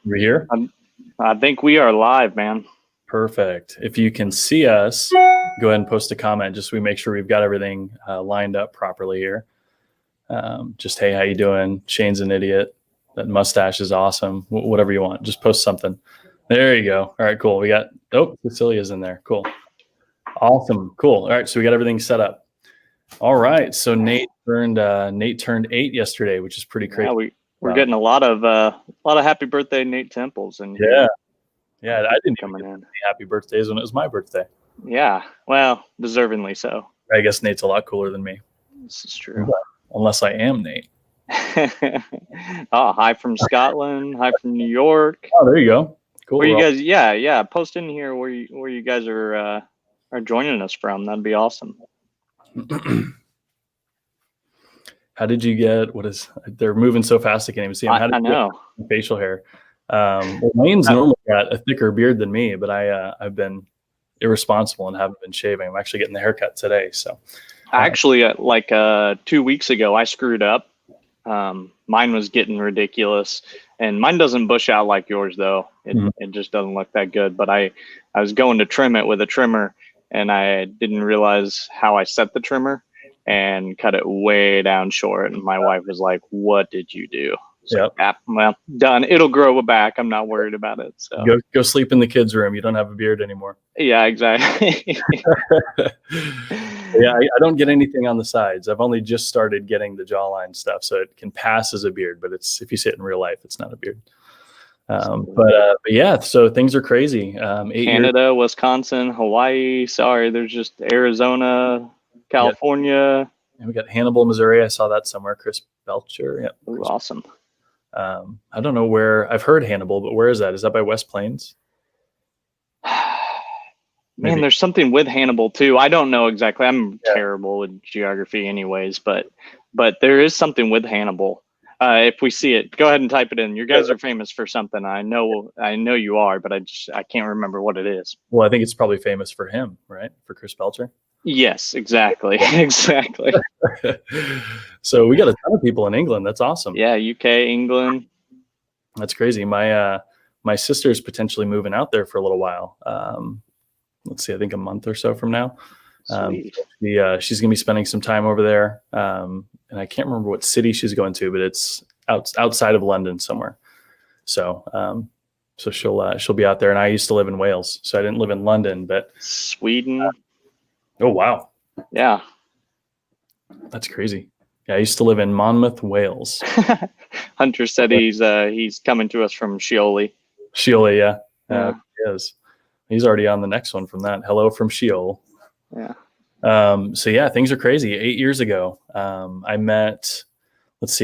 We here? I think we are live, man. Perfect. If you can see us, go ahead and post a comment just so we make sure we've got everything lined up properly here. Just, hey, how you doing? Shayne's an idiot. That mustache is awesome. Whatever you want. Just post something. There you go. All right, cool. We got, Cecilia's in there. Cool. Awesome. Cool. All right, so we got everything set up. All right. So Nate turned 8 yesterday, which is pretty crazy. Yeah, we're getting a lot of happy birthday Nate Temples and yeah, I didn't even get any happy birthdays when it was my birthday. Yeah, well, deservingly so. I guess Nate's a lot cooler than me. This is true. Unless I am Nate. Oh, hi from Scotland. Hi from New York. Oh, there you go. Cool. Where you guys? Yeah. Post in here where you guys are joining us from. That'd be awesome. How did you get? They're moving so fast I can't even see them. How did I know. You get facial hair? Lane's normally got a thicker beard than me, but I've been irresponsible and haven't been shaving. I'm actually getting the haircut today. So actually, 2 weeks ago, I screwed up. Mine was getting ridiculous, and mine doesn't bush out like yours though. It just doesn't look that good. But I was going to trim it with a trimmer, and I didn't realize how I set the trimmer and cut it way down short. And my wife was like, "What did you do?" So, well, done. It'll grow back. I'm not worried about it. So go sleep in the kids' room. You don't have a beard anymore. Yeah, exactly. Yeah, I don't get anything on the sides. I've only just started getting the jawline stuff, so it can pass as a beard. But if you see it in real life, it's not a beard. But yeah, so things are crazy. Canada, Wisconsin, Hawaii. Sorry, there's just Arizona, California. And we got Hannibal, Missouri. I saw that somewhere. Chris Belcher. Yeah, Ooh, awesome. I don't know where. I've heard Hannibal, but where is that? Is that by West Plains? Man, there's something with Hannibal too. I don't know exactly. I'm terrible with geography anyways, but there is something with Hannibal. If we see it, go ahead and type it in. You guys are famous for something. I know you are, but I can't remember what it is. Well, I think it's probably famous for him, right? For Chris Belcher. Yes, exactly. Exactly. So we got a ton of people in England. That's awesome. Yeah, UK, England. That's crazy. My sister's potentially moving out there for a little while. Let's see, I think a month or so from now. She's going to be spending some time over there. And I can't remember what city she's going to, but it's outside of London somewhere. So she'll be out there. And I used to live in Wales, so I didn't live in London, but Sweden. Oh, wow. Yeah. That's crazy. Yeah, I used to live in Monmouth, Wales. Hunter said he's coming to us from Sheol. Sheol, yeah. He is. He's already on the next one from that. Hello from Sheol. Yeah. So yeah, things are crazy. 8 years ago, I met,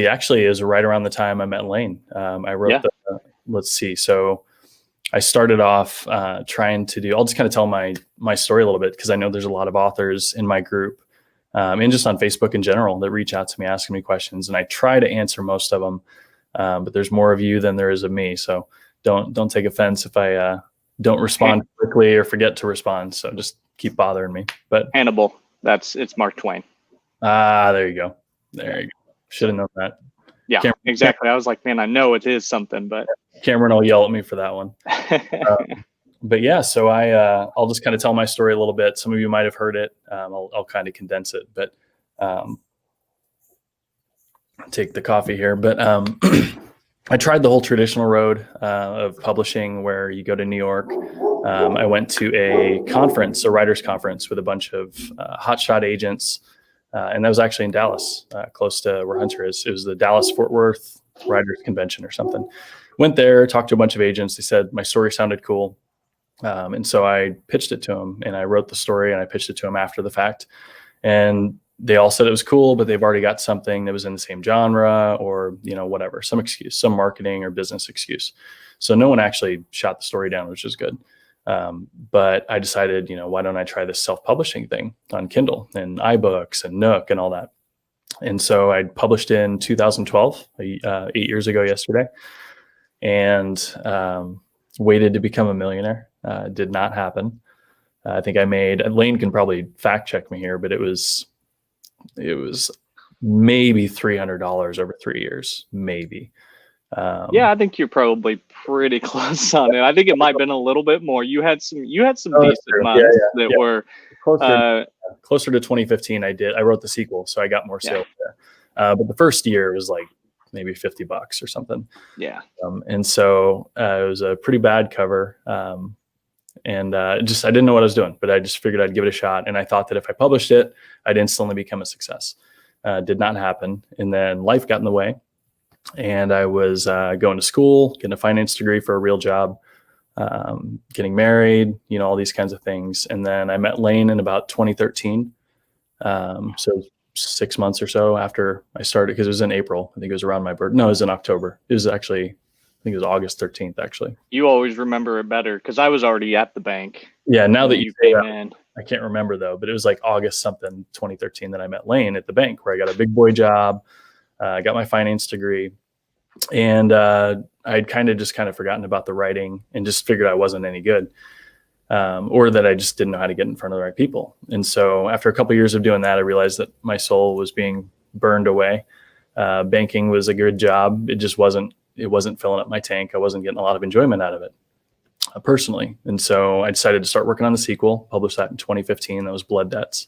actually it was right around the time I met Lane. I wrote so I started off trying to do, I'll just kind of tell my story a little bit because I know there's a lot of authors in my group and just on Facebook in general that reach out to me asking me questions, and I try to answer most of them, but there's more of you than there is of me. So don't take offense if I don't respond quickly or forget to respond. So just keep bothering me. But Hannibal, it's Mark Twain. There you go. There you go. Should have known that. Yeah, exactly. I was like, man, I know it is something, but Cameron will yell at me for that one. But yeah, so I'll just kind of tell my story a little bit. Some of you might have heard it. I'll kind of condense it, but take the coffee here. But I tried the whole traditional road of publishing where you go to New York. I went to a conference, a writers conference with a bunch of hotshot agents. And that was actually in Dallas, close to where Hunter is. It was the Dallas-Fort Worth Writers Convention or something. Went there, talked to a bunch of agents. They said my story sounded cool. And so I pitched it to them, and I wrote the story, and I pitched it to them after the fact. And they all said it was cool, but they've already got something that was in the same genre or, whatever, some excuse, some marketing or business excuse. So no one actually shot the story down, which is good. But I decided, why don't I try this self-publishing thing on Kindle and iBooks and Nook and all that. And so I published in 2012, 8 years ago yesterday, and waited to become a millionaire. Did not happen. I think I made, Lane can probably fact check me here, but it was maybe $300 over 3 years, maybe. Yeah, I think you're probably pretty close on it. I think it might have been a little bit more. You had some Oh, that's decent true. months that were uh Closer to 2015. I wrote the sequel, so I got more yeah. sales there. But the first year was like maybe $50 or something. Yeah. And so it was a pretty bad cover. And just I didn't know what I was doing, but I just figured I'd give it a shot. And I thought that if I published it, I'd instantly become a success. Did not happen. And then life got in the way. And I was going to school, getting a finance degree for a real job, getting married, all these kinds of things. And then I met Lane in about 2013. So 6 months or so after I started, because it was in April. I think it was around my birthday. No, it was in October. It was actually, I think it was August 13th, actually. You always remember it better because I was already at the bank. Yeah, now that you say came that, in. I can't remember though, but it was like August something, 2013, that I met Lane at the bank, where I got a big boy job. I got my finance degree. And I'd kind of forgotten about the writing and just figured I wasn't any good, or that I just didn't know how to get in front of the right people. And so after a couple of years of doing that, I realized that my soul was being burned away. Banking was a good job. It wasn't filling up my tank. I wasn't getting a lot of enjoyment out of it personally. And so I decided to start working on the sequel, published that in 2015. That was Blood Debts.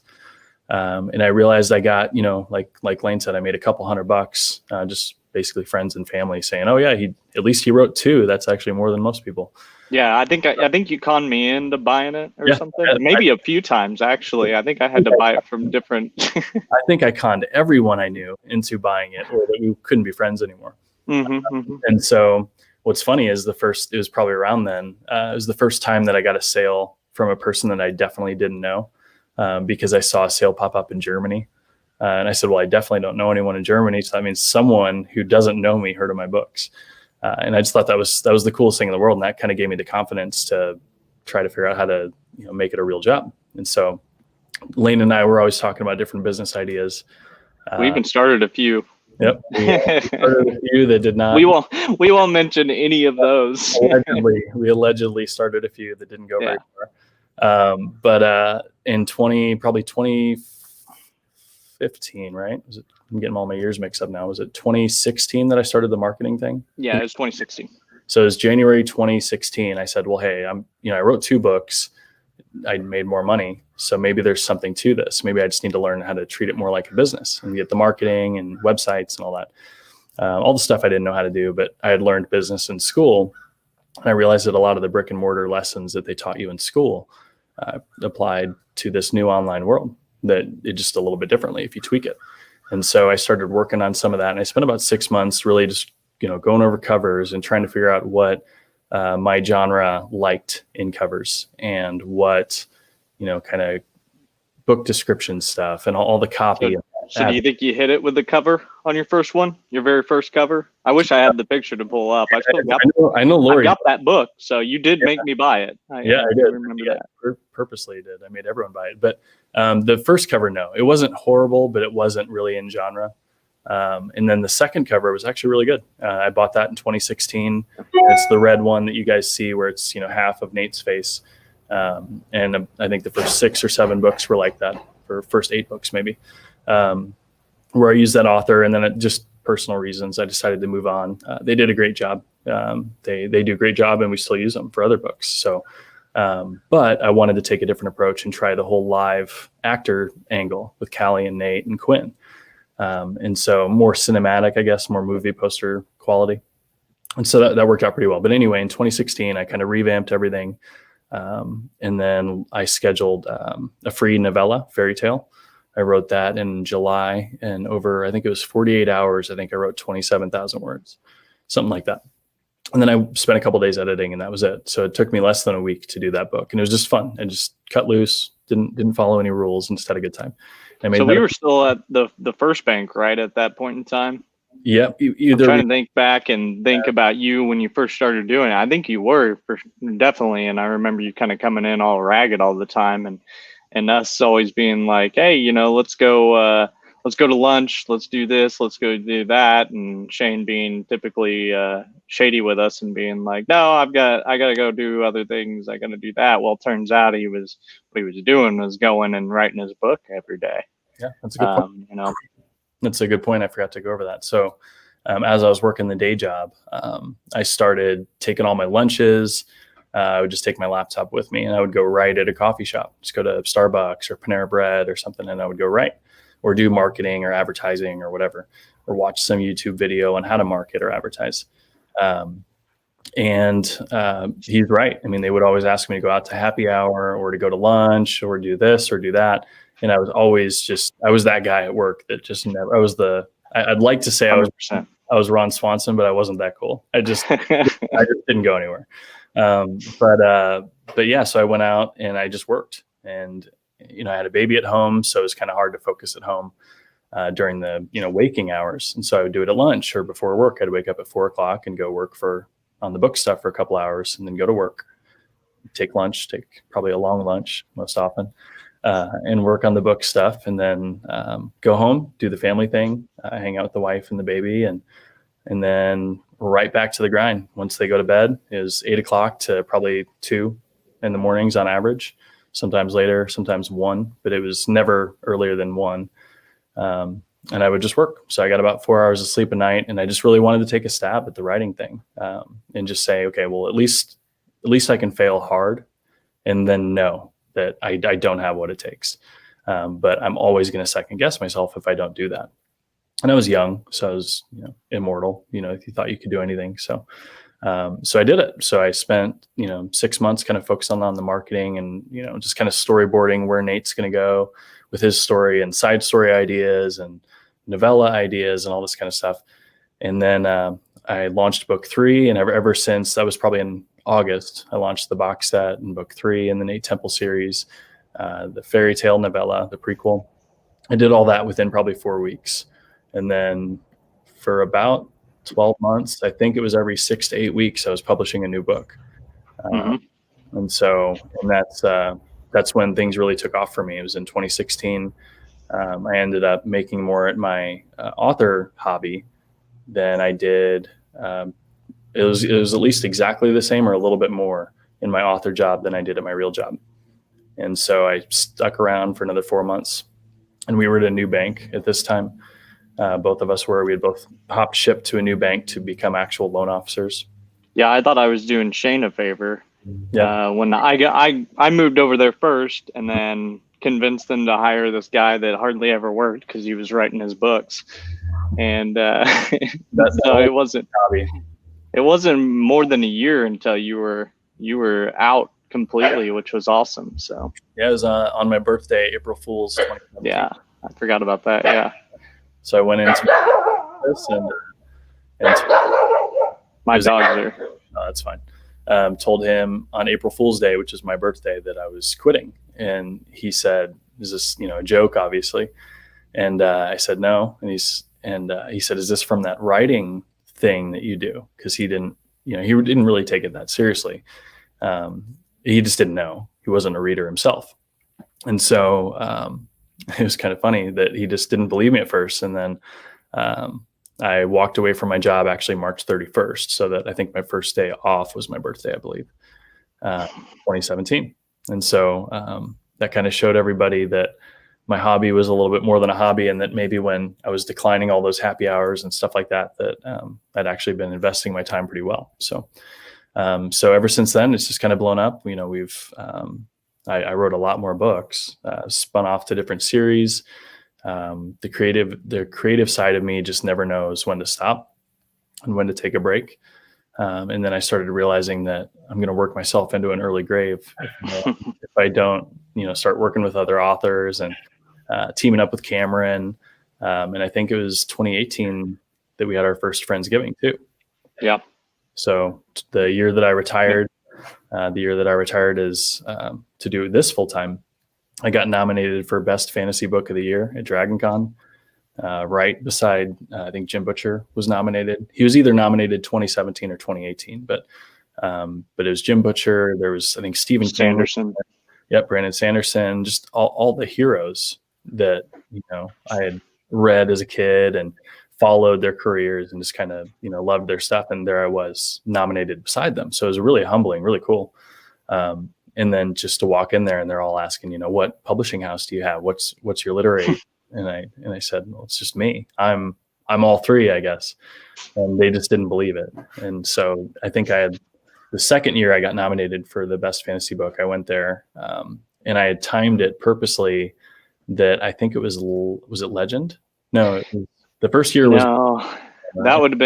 And I realized I got, like Lane said, I made a couple $100, just basically friends and family saying, "Oh yeah, at least he wrote 2. That's actually more than most people." Yeah, I think you conned me into buying it or something. Yeah, Maybe a few times actually. I think I had to buy it from different. I think I conned everyone I knew into buying it, or that we couldn't be friends anymore. And so what's funny is it was probably around then. It was the first time that I got a sale from a person that I definitely didn't know, because I saw a sale pop up in Germany. And I said, well, I definitely don't know anyone in Germany. So that means someone who doesn't know me heard of my books. And I just thought that was the coolest thing in the world. And that kind of gave me the confidence to try to figure out how to, make it a real job. And so Lane and I were always talking about different business ideas. We even started a few. Yep. We started a few that did not. We won't mention any of those. We allegedly started a few that didn't go very far. But in 2015, right? I'm getting all my years mixed up now. Was it 2016 that I started the marketing thing? Yeah, it was 2016. So it was January 2016. I said, well, hey, I wrote 2 books. I made more money. So maybe there's something to this. Maybe I just need to learn how to treat it more like a business and get the marketing and websites and all that. All the stuff I didn't know how to do, but I had learned business in school. And I realized that a lot of the brick and mortar lessons that they taught you in school applied to this new online world, that it just a little bit differently if you tweak it. And so I started working on some of that. And I spent about 6 months really just, going over covers and trying to figure out what my genre liked in covers, and what, kind of book description stuff and all the copy. So do you think you hit it with the cover on your first one, your very first cover? I wish I had the picture to pull up. I know Lori. I got that book, so you did make me buy it. I did. Remember that. Purposely did. I made everyone buy it. But the first cover, no, it wasn't horrible, but it wasn't really in genre. And then the second cover was actually really good. I bought that in 2016. It's the red one that you guys see, where it's half of Nate's face. And I think the first 6 or 7 books were like that, for first 8 books maybe, where I used that author, and then it just personal reasons I decided to move on. They did a great job. They do a great job, and we still use them for other books. So, but I wanted to take a different approach and try the whole live actor angle with Callie and Nate and Quinn. And so more cinematic, I guess, more movie poster quality. And so that worked out pretty well. But anyway, in 2016, I kind of revamped everything. And then I scheduled a free novella, fairy tale. I wrote that in July, and over, I think it was 48 hours, I think I wrote 27,000 words, something like that. And then I spent a couple of days editing, and that was it. So it took me less than a week to do that book. And it was just fun. I just cut loose, didn't follow any rules, and just had a good time. So we were still at the first bank, right, at that point in time? Yep. I'm trying to think back and think about you when you first started doing it. I think you were definitely, and I remember you kind of coming in all ragged all the time, and us always being like, hey, let's go to lunch, let's do this, let's go do that, and Shayne being typically shady with us and being like, no, I gotta go do other things, I gotta do that. Well, it turns out what he was doing was going and writing his book every day. Yeah, that's a good point. That's a good point. I forgot to go over that. So as I was working the day job, I started taking all my lunches. I would just take my laptop with me and I would go write at a coffee shop, just go to Starbucks or Panera Bread or something. And I would go write or do marketing or advertising or whatever, or watch some YouTube video on how to market or advertise. He's right. I mean, they would always ask me to go out to happy hour or to go to lunch or do this or do that. And I was always I was that guy at work that just never, I'd like to say 100%. I was Ron Swanson, but I wasn't that cool. I just didn't go anywhere. But yeah, so I went out and I just worked, and, I had a baby at home, so it was kind of hard to focus at home, during the, waking hours. And so I would do it at lunch or before work. I'd wake up at 4 o'clock and go work on the book stuff for a couple hours and then go to work, take lunch, take probably a long lunch most often, and work on the book stuff, and then go home, do the family thing, hang out with the wife and the baby, and then right back to the grind. Once they go to bed, it was 8 o'clock to probably 2 in the mornings on average, sometimes later, sometimes 1, but it was never earlier than 1. And I would just work. So I got about 4 hours of sleep a night, and I just really wanted to take a stab at the writing thing, and just say, okay, well, at least I can fail hard and then know that I don't have what it takes. But I'm always going to second guess myself if I don't do that. And I was young, so I was, immortal, if you thought you could do anything. So I did it. So I spent, 6 months kind of focusing on the marketing and, just kind of storyboarding where Nate's going to go with his story and side story ideas and novella ideas and all this kind of stuff. And then I launched book 3, and ever since, that was probably in August, I launched the box set and book 3 in the Nate Temple series, the fairy tale novella, the prequel. I did all that within probably 4 weeks. And then for about 12 months, I think it was every 6 to 8 weeks, I was publishing a new book. And that's when things really took off for me. It was in 2016. I ended up making more at my author hobby than I did. It was at least exactly the same or a little bit more in my author job than I did at my real job. And so I stuck around for another 4 months, and we were at a new bank at this time. Both of us we had both hopped ship to a new bank to become actual loan officers. Yeah, I thought I was doing Shayne a favor. Yeah. When I moved over there first, and then convinced them to hire this guy that hardly ever worked because he was writing his books, and so it wasn't more than a year until you were out completely, which was awesome. So yeah, it was on my birthday, April Fool's 2017. Yeah, I forgot about that. Yeah. So I went into this and my dogs are. No, that's fine. Told him on April Fool's Day, which is my birthday, that I was quitting. And he said, "Is this, a joke, obviously?" And I said, "No." And he said, "Is this from that writing thing that you do?" Because he didn't really take it that seriously. He just didn't know. He wasn't a reader himself. And so it was kind of funny that he just didn't believe me at first. And then I walked away from my job actually March 31st. So that I think my first day off was my birthday, I believe, 2017. And so that kind of showed everybody that my hobby was a little bit more than a hobby, and that maybe when I was declining all those happy hours and stuff like that, I'd actually been investing my time pretty well. So ever since then, it's just kind of blown up. I wrote a lot more books, spun off to different series. The creative side of me just never knows when to stop and when to take a break. And then I started realizing that I'm going to work myself into an early grave if I don't, start working with other authors and teaming up with Cameron. And I think it was 2018 that we had our first Friendsgiving too. Yeah. So the year that I retired, is to do this full time. I got nominated for Best Fantasy Book of the Year at DragonCon, right beside, I think Jim Butcher was nominated. He was either nominated 2017 or 2018, but it was Jim Butcher. There was, I think, Stephen Sanderson. Yep, Brandon Sanderson, just all the heroes that, I had read as a kid and followed their careers and just kind of, loved their stuff. And there I was nominated beside them. So it was really humbling, really cool. And then just to walk in there and they're all asking, what publishing house do you have? What's your literary? And I said, well, it's just me. I'm I'm all three, I guess. And they just didn't believe it. And so I think I had the second year I got nominated for the best fantasy book. I went there, and I had timed it purposely that I think it was it Legend? No, it was, the first year was that would have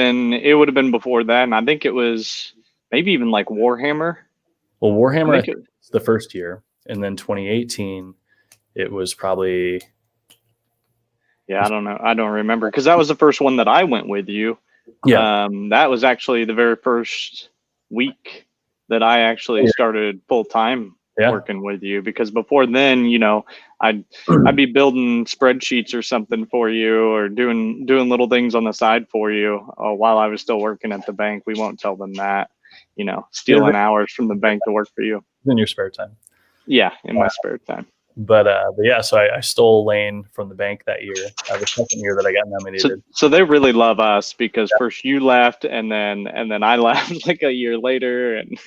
been before that, and I think it was maybe even like Warhammer. Well, Warhammer I think was the first year, and then 2018 it was probably. Yeah, I don't know. I don't remember because that was the first one that I went with you. Yeah, that was actually the very first week that I actually started full time working with you, because before then, I'd be building spreadsheets or something for you, or doing little things on the side for you while I was still working at the bank. We won't tell them that, stealing hours from the bank to work for you in your spare time. Yeah, in my spare time. But yeah, so I stole Lane from the bank that year, the second year that I got nominated. So they really love us because first you left, and then I left like a year later, and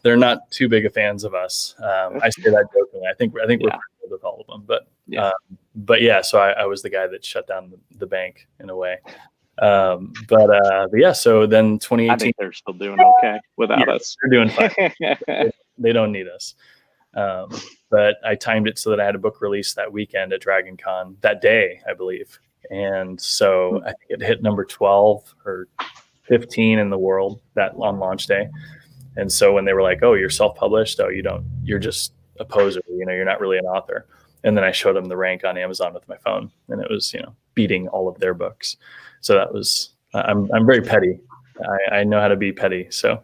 they're not too big of fans of us. I say that jokingly. I think we're pretty good with all of them, but yeah. So I was the guy that shut down the bank in a way. But yeah. So then 2018, I think they're still doing okay without us. They're doing fine. They don't need us. But I timed it so that I had a book release that weekend at Dragon Con that day, I believe. And so I think it hit number 12 or 15 in the world on launch day. And so when they were like, "Oh, you're self-published. Oh, you're just a poser. You're not really an author." And then I showed them the rank on Amazon with my phone, and it was, beating all of their books. So that was, I'm very petty. I know how to be petty. So,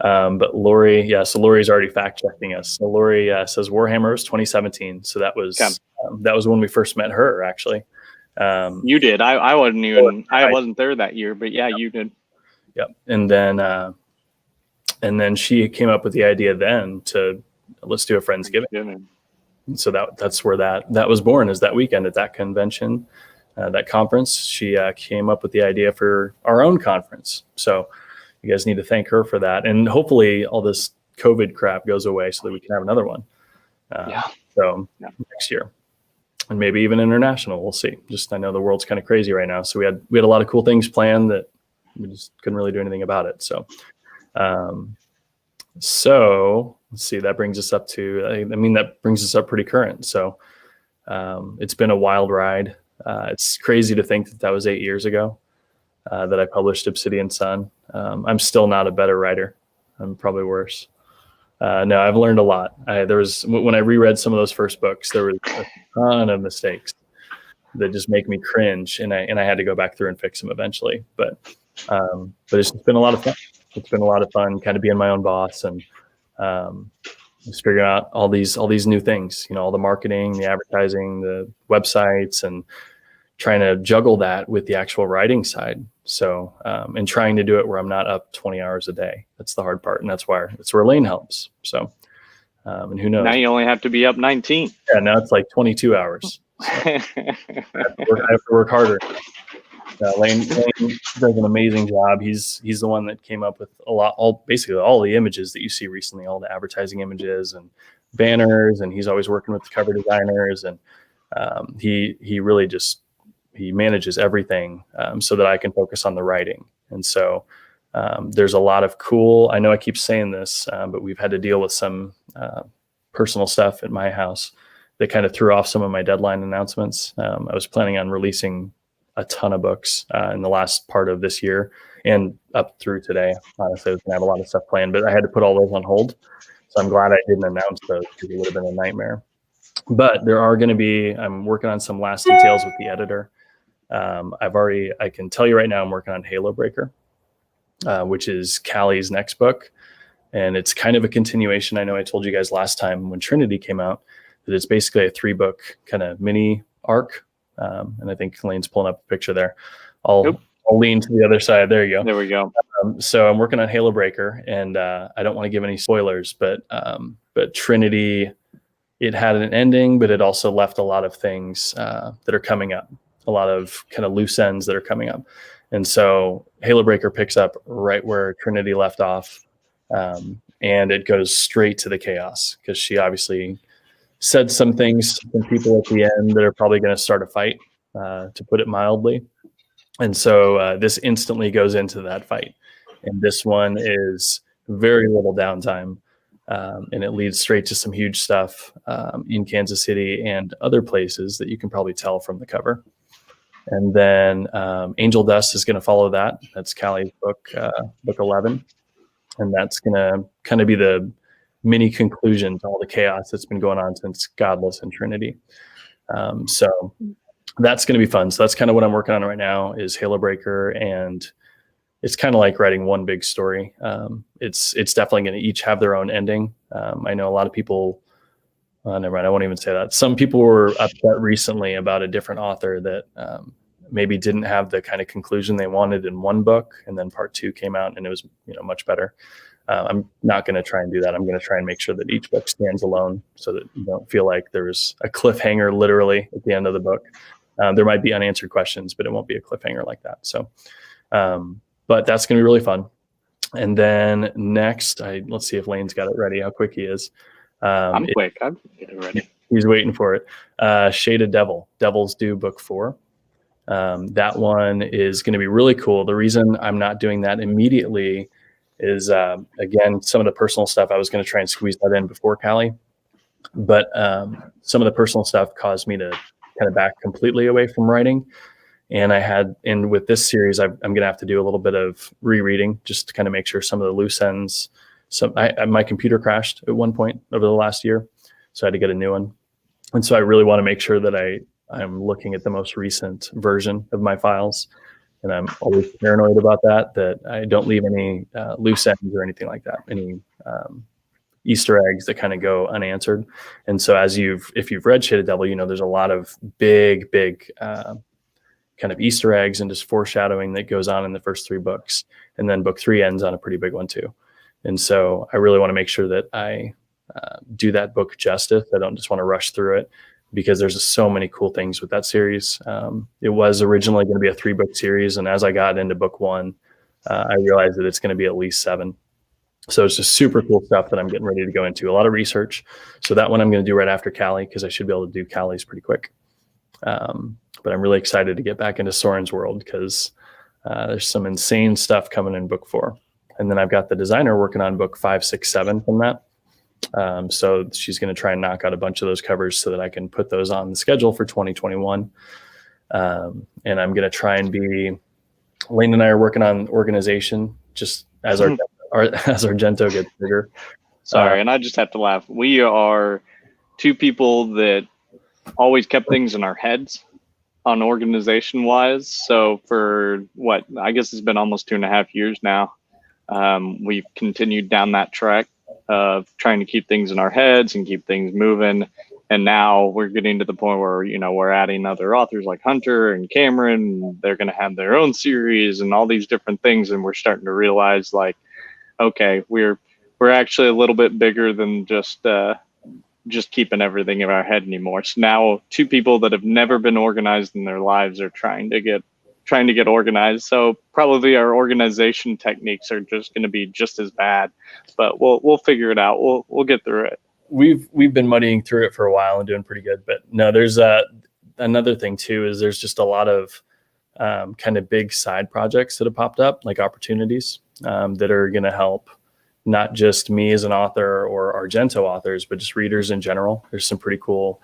but Lori, so Lori's already fact checking us. So Lori says Warhammer was 2017. So that was when we first met her, actually. You did. I wasn't even. I wasn't there that year, but yeah, you did. Yep. And then she came up with the idea then to let's do a Friendsgiving. So that's where that was born, is that weekend at that convention, that conference. She came up with the idea for our own conference. So you guys need to thank her for that. And hopefully all this COVID crap goes away so that we can have another one. So next year, and maybe even international. We'll see. I know the world's kind of crazy right now. So we had a lot of cool things planned that we just couldn't really do anything about it. So, so let's see, that brings us up to, that brings us up pretty current. So, it's been a wild ride. It's crazy to think that was 8 years ago, that I published Obsidian Sun. I'm still not a better writer. I'm probably worse. No, I've learned a lot. When I reread some of those first books, there was a ton of mistakes that just make me cringe, and I had to go back through and fix them eventually. But it's been a lot of fun. It's been a lot of fun, kind of being my own boss and just figuring out all these new things. All the marketing, the advertising, the websites, and trying to juggle that with the actual writing side. So, and trying to do it where I'm not up 20 hours a day. That's the hard part. And that's where Lane helps. So, and who knows? Now you only have to be up 19. Yeah, now it's like 22 hours. So I have to work harder. Lane does an amazing job. He's the one that came up with basically all the images that you see recently, all the advertising images and banners. And he's always working with the cover designers. And he really he manages everything so that I can focus on the writing. And so there's a lot of cool, I know I keep saying this, but we've had to deal with some personal stuff at my house that kind of threw off some of my deadline announcements. I was planning on releasing a ton of books in the last part of this year and up through today. Honestly, I was going to have a lot of stuff planned, but I had to put all those on hold. So I'm glad I didn't announce those, because it would have been a nightmare. But there are going to be, I'm working on some last details with the editor. I can tell you right now, I'm working on Halo Breaker, which is Callie's next book. And it's kind of a continuation. I know I told you guys last time when Trinity came out that it's basically a 3-book kind of mini arc. And I think Lane's pulling up a picture there. I'll lean to the other side. There you go. There we go. So I'm working on Halo Breaker, and I don't want to give any spoilers, but Trinity, it had an ending, but it also left a lot of things that are coming up, a lot of kind of loose ends that are coming up. And so Halo Breaker picks up right where Trinity left off, and it goes straight to the chaos, because she obviously said some things to people at the end that are probably going to start a fight, to put it mildly. And so this instantly goes into that fight. And this one is very little downtime. And it leads straight to some huge stuff in Kansas City and other places that you can probably tell from the cover. And then Angel Dust is going to follow that. That's Callie's book 11. And that's going to kind of be the mini conclusion to all the chaos that's been going on since Godless and Trinity. So that's going to be fun. So that's kind of what I'm working on right now is Halo Breaker, and it's kind of like writing one big story. It's definitely going to each have their own ending. I know a lot of people. Never mind. I won't even say that. Some people were upset recently about a different author that maybe didn't have the kind of conclusion they wanted in one book, and then part 2 came out and it was much better. I'm not going to try and do that. I'm going to try and make sure that each book stands alone, so that you don't feel like there's a cliffhanger literally at the end of the book. There might be unanswered questions, but it won't be a cliffhanger like that. So, but that's going to be really fun. And then next, let's see if Lane's got it ready. How quick he is. I'm quick. I'm getting ready. He's waiting for it. Shaded Devil, Devil's Due book 4. That one is going to be really cool. The reason I'm not doing that immediately is, again, some of the personal stuff. I was going to try and squeeze that in before Callie, but some of the personal stuff caused me to kind of back completely away from writing. And with this series, I'm going to have to do a little bit of rereading just to kind of make sure some of the loose ends. My computer crashed at one point over the last year, so I had to get a new one. And so I really want to make sure that I'm looking at the most recent version of my files. And I'm always paranoid about that I don't leave any loose ends or anything like that, any Easter eggs that kind of go unanswered. And so if you've read Shaded Devil, there's a lot of big kind of Easter eggs and just foreshadowing that goes on in the first 3 books. And then book 3 ends on a pretty big one too. And so I really want to make sure that I do that book justice. I don't just want to rush through it, because there's just so many cool things with that series. It was originally going to be a 3-book series. And as I got into book 1, I realized that it's going to be at least 7. So it's just super cool stuff that I'm getting ready to go into. A lot of research. So that one I'm going to do right after Callie, because I should be able to do Callie's pretty quick. But I'm really excited to get back into Soren's world, because there's some insane stuff coming in book 4. And then I've got the designer working on book 5, 6, 7 from that. So she's going to try and knock out a bunch of those covers so that I can put those on the schedule for 2021. And I'm going to try and Lane and I are working on organization just as as Argento gets bigger. Sorry, and I just have to laugh. We are 2 people that always kept things in our heads on organization wise. So for I guess it's been almost 2.5 years now. We've continued down that track of trying to keep things in our heads and keep things moving. And now we're getting to the point where, we're adding other authors like Hunter and Cameron. They're going to have their own series and all these different things. And we're starting to realize, like, okay, we're actually a little bit bigger than just keeping everything in our head anymore. So now 2 people that have never been organized in their lives are trying to get organized. So probably our organization techniques are just going to be just as bad, but we'll figure it out. We'll get through it. We've been muddying through it for a while and doing pretty good. But no, there's another thing too, is there's just a lot of kind of big side projects that have popped up, like opportunities that are going to help not just me as an author or Argento authors, but just readers in general. There's some pretty cool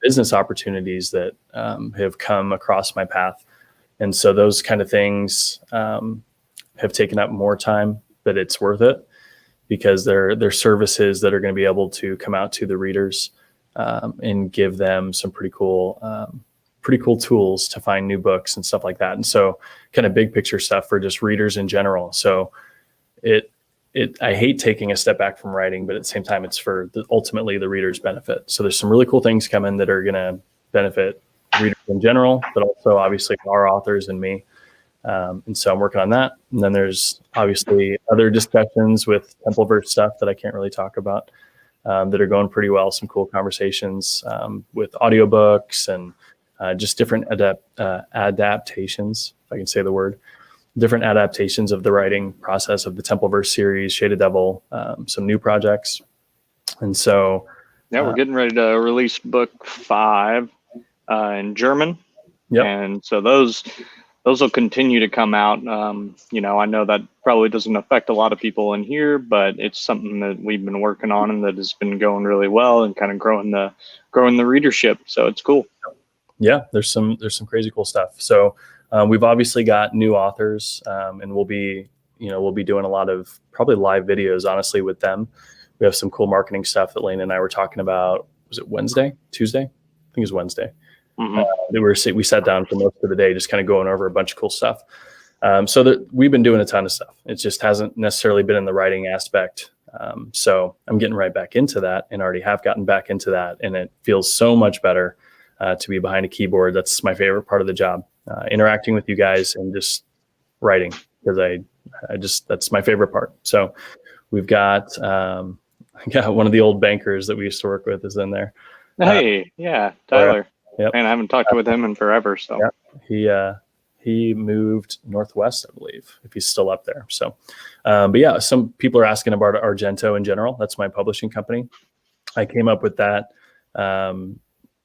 business opportunities that have come across my path. And so those kind of things have taken up more time, but it's worth it, because they're services that are going to be able to come out to the readers and give them some pretty cool tools to find new books and stuff like that. And so kind of big picture stuff for just readers in general. So I hate taking a step back from writing, but at the same time, it's for ultimately the reader's benefit. So there's some really cool things coming that are going to benefit readers in general, but also obviously our authors and me. And so I'm working on that. And then there's obviously other discussions with Templeverse stuff that I can't really talk about that are going pretty well. Some cool conversations with audiobooks and just different adaptations, if I can say the word, different adaptations of the writing process of the Templeverse series, Shaded Devil, some new projects. And so yeah, we're getting ready to release book 5 in German. Yep. And so those those will continue to come out. I know that probably doesn't affect a lot of people in here, but it's something that we've been working on and that has been going really well and kind of growing the readership. So it's cool. Yeah, there's some crazy cool stuff. So we've obviously got new authors, and we'll be doing a lot of probably live videos, honestly, with them. We have some cool marketing stuff that Lane and I were talking about. Was it Tuesday? I think it was Wednesday. Mm-hmm. We sat down for most of the day, just kind of going over a bunch of cool stuff. So that we've been doing a ton of stuff. It just hasn't necessarily been in the writing aspect. So I'm getting right back into that, and already have gotten back into that. And it feels so much better to be behind a keyboard. That's my favorite part of the job, interacting with you guys and just writing, because that's my favorite part. So we've got one of the old bankers that we used to work with is in there. Hey, yeah, Tyler. Yep. And I haven't talked with him in forever. So he moved northwest, I believe, if he's still up there. So, but yeah, some people are asking about Argento in general. That's my publishing company. I came up with that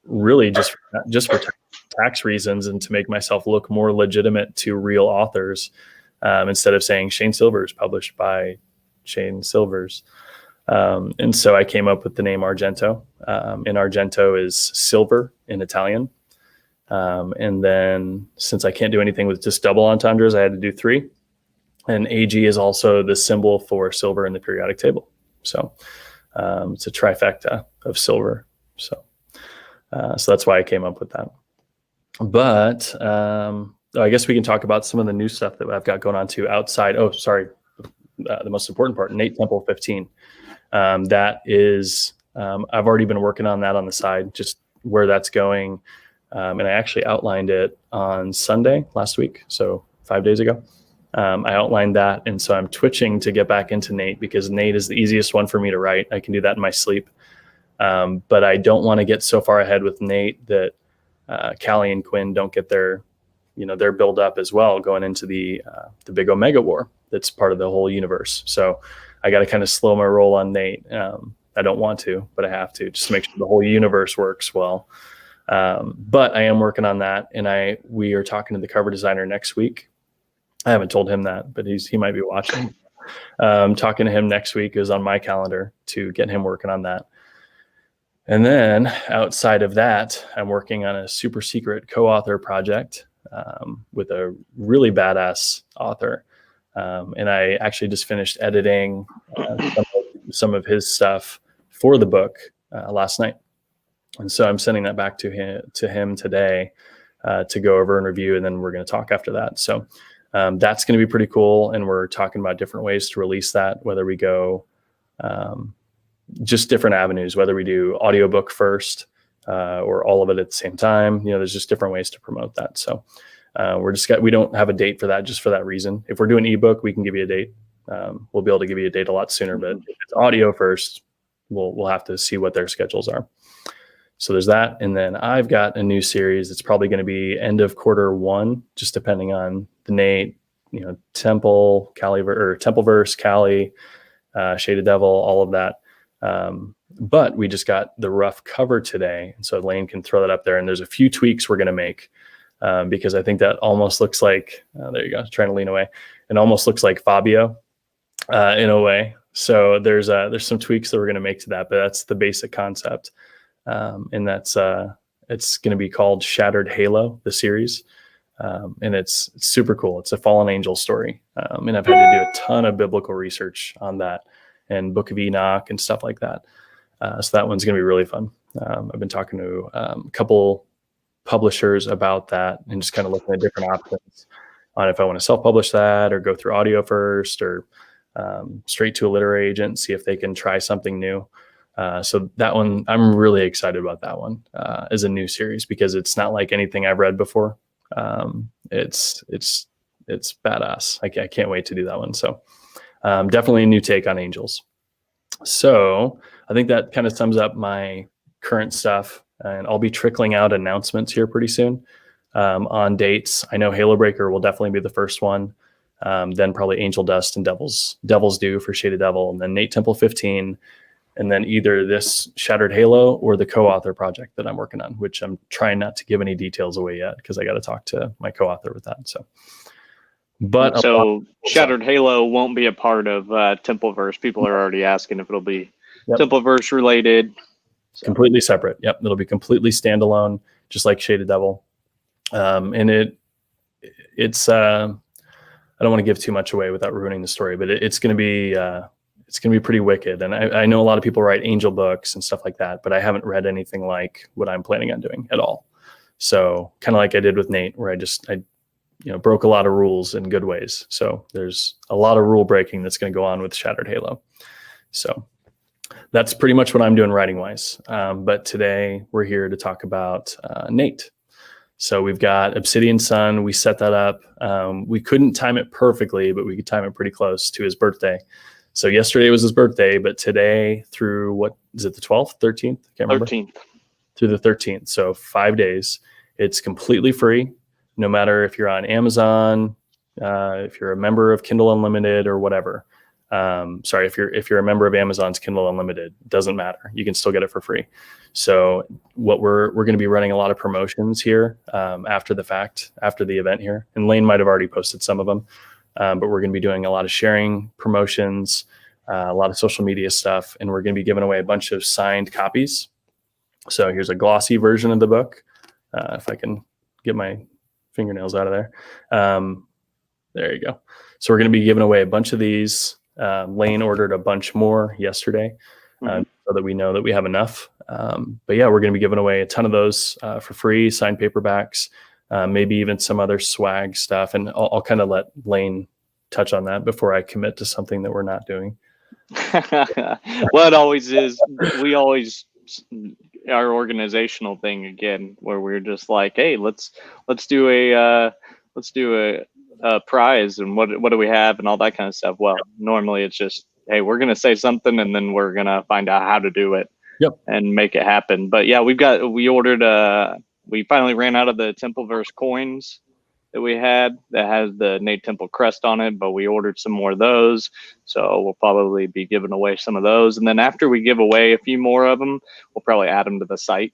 really just for tax reasons and to make myself look more legitimate to real authors, instead of saying Shayne Silvers, published by Shayne Silvers. And so I came up with the name Argento, and Argento is silver in Italian. And then since I can't do anything with just double entendres, I had to do 3. And AG is also the symbol for silver in the periodic table. So it's a trifecta of silver. So that's why I came up with that. But I guess we can talk about some of the new stuff that I've got going on too outside. Oh, sorry. The most important part, Nate Temple 15. That is, I've already been working on that on the side, just where that's going. And I actually outlined it on Sunday last week, so 5 days ago. I outlined that, and so I'm twitching to get back into Nate, because Nate is the easiest one for me to write. I can do that in my sleep. But I don't want to get so far ahead with Nate that Callie and Quinn don't get their build up as well, going into the big Omega War that's part of the whole universe. So I got to kind of slow my roll on Nate. I don't want to, but I have to, just to make sure the whole universe works well. But I am working on that, and we are talking to the cover designer next week. I haven't told him that, but he might be watching. Talking to him next week is on my calendar to get him working on that. And then outside of that, I'm working on a super secret co-author project with a really badass author. And I actually just finished editing some of his stuff for the book last night. And so I'm sending that back to him today to go over and review, and then we're going to talk after that. So that's going to be pretty cool. And we're talking about different ways to release that, whether we go just different avenues, whether we do audiobook first or all of it at the same time. There's just different ways to promote that. So we don't have a date for that, just for that reason. If we're doing ebook, we can give you a date. We'll be able to give you a date a lot sooner, but if it's audio first, we'll have to see what their schedules are. So there's that. And then I've got a new series that's probably going to be end of Q1, just depending on the Nate, Temple, Templeverse, Callie, Shaded Devil, all of that. But we just got the rough cover today. And so Lane can throw that up there. And there's a few tweaks we're going to make because I think that almost looks like, there you go, trying to lean away. It almost looks like Fabio in a way. So there's some tweaks that we're going to make to that, but that's the basic concept. And that's it's going to be called Shattered Halo, the series. And it's super cool. It's a fallen angel story. And I've had to do a ton of biblical research on that and Book of Enoch and stuff like that. So that one's going to be really fun. I've been talking to a couple publishers about that and just kind of looking at different options on if I want to self-publish that or go through audio first or straight to a literary agent, see if they can try something new. So that one, I'm really excited about that one as a new series because it's not like anything I've read before. It's badass. I can't wait to do that one. So definitely a new take on angels. So I think that kind of sums up my current stuff, and I'll be trickling out announcements here pretty soon on dates. I know Halo Breaker will definitely be the first one. Then probably Angel Dust and Devil's Due for Shaded Devil, and then Nate Temple 15. and then either this Shattered Halo or the co-author project that I'm working on, which I'm trying not to give any details away yet because I got to talk to my co-author with that. So Shattered Halo won't be a part of Templeverse. People are already asking if it'll be Templeverse related. So. Completely separate. Yep, it'll be completely standalone, just like Shaded Devil. And it's I don't want to give too much away without ruining the story, but it's going to be pretty wicked. And I know a lot of people write angel books and stuff like that, but I haven't read anything like what I'm planning on doing at all. So kind of like I did with Nate, where I broke a lot of rules in good ways. So there's a lot of rule breaking that's going to go on with Shattered Halo. So that's pretty much what I'm doing writing wise. But today we're here to talk about Nate. So we've got Obsidian Sun. We set that up. We couldn't time it perfectly, but we could time it pretty close to his birthday. So yesterday was his birthday, but today through what is it, the 12th, 13th? I can't remember. 13th. Through the 13th. So 5 days. It's completely free, no matter if you're on Amazon, if you're a member of Kindle Unlimited or whatever. Sorry, if you're a member of Amazon's Kindle Unlimited, it doesn't matter. You can still get it for free. So what we're going to be running a lot of promotions here after the fact, after the event here. And Lane might have already posted some of them, but we're going to be doing a lot of sharing promotions, a lot of social media stuff, and we're going to be giving away a bunch of signed copies. So here's a glossy version of the book. If I can get my fingernails out of there. There you go. So we're going to be giving away a bunch of these. Lane ordered a bunch more yesterday so that we know that we have enough. But yeah, we're going to be giving away a ton of those for free, signed paperbacks, maybe even some other swag stuff. And I'll kind of let Lane touch on that before I commit to something that we're not doing. Well, it always is. We always, our organizational thing again, where we're just like, hey, let's do a prize, and what do we have, and all that kind of stuff. Well, normally it's just, hey, we're gonna say something, and then we're gonna find out how to do it, and make it happen. But yeah, we finally ran out of the Templeverse coins that we had that has the Nate Temple crest on it, but we ordered some more of those, so we'll probably be giving away some of those. And then after we give away a few more of them, we'll probably add them to the site,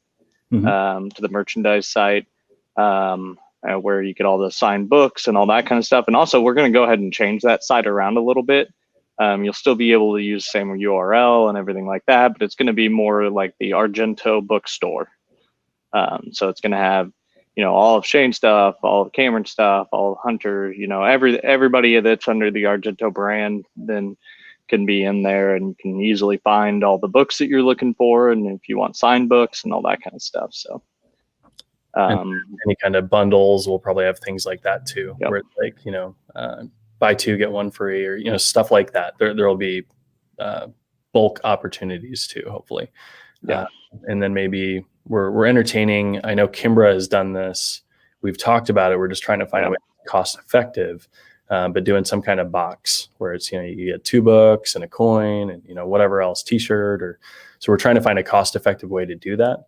to the merchandise site, where you get all the signed books and all that kind of stuff. And also, we're going to go ahead and change that site around a little bit. You'll still be able to use the same URL and everything like that, but it's going to be more like the Argento bookstore. So it's going to have, all of Shayne stuff, all of Cameron stuff, all of Hunter, everybody that's under the Argento brand then can be in there, and you can easily find all the books that you're looking for. And if you want signed books and all that kind of stuff. So any kind of bundles, we'll probably have things like that too, where it's like, buy two, get one free, or, stuff like that. There'll be bulk opportunities too, hopefully. And then maybe we're entertaining. I know Kimbra has done this. We've talked about it. We're just trying to find a way cost effective, but doing some kind of box where it's, you get 2 books and a coin and, whatever else, t-shirt, so we're trying to find a cost effective way to do that.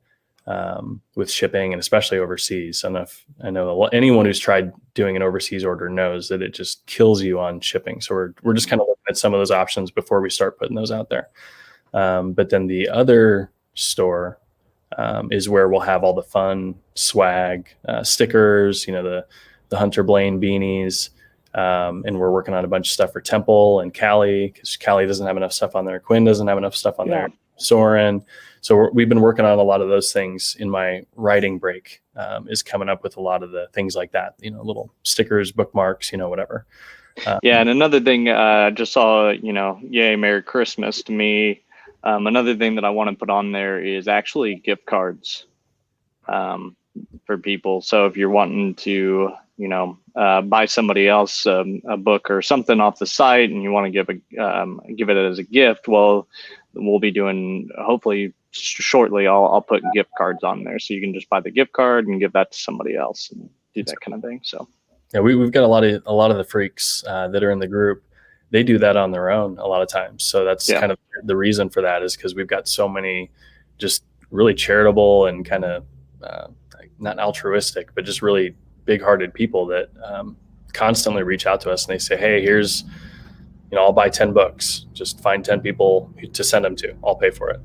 With shipping, and especially overseas. I know anyone who's tried doing an overseas order knows that it just kills you on shipping. So we're just kind of looking at some of those options before we start putting those out there. But then the other store is where we'll have all the fun swag, stickers, the Hunter Blaine beanies, and we're working on a bunch of stuff for Temple and Callie, because Callie doesn't have enough stuff on there. Quinn doesn't have enough stuff on there. Soren. So we've been working on a lot of those things. In my writing break is coming up with a lot of the things like that, little stickers, bookmarks, whatever. And another thing, I just saw, yay, Merry Christmas to me. Another thing that I want to put on there is actually gift cards for people. So if you're wanting to, buy somebody else a book or something off the site, and you want to give it as a gift, well, we'll be doing, hopefully shortly, I'll put gift cards on there, so you can just buy the gift card and give that to somebody else and do that kind of thing. So yeah, we've got a lot of the freaks that are in the group. They do that on their own a lot of times. So that's kind of the reason for that, is because we've got so many just really charitable and kind of not altruistic, but just really big-hearted people that constantly reach out to us, and they say, hey, here's I'll buy 10 books, just find 10 people to send them to, I'll pay for it.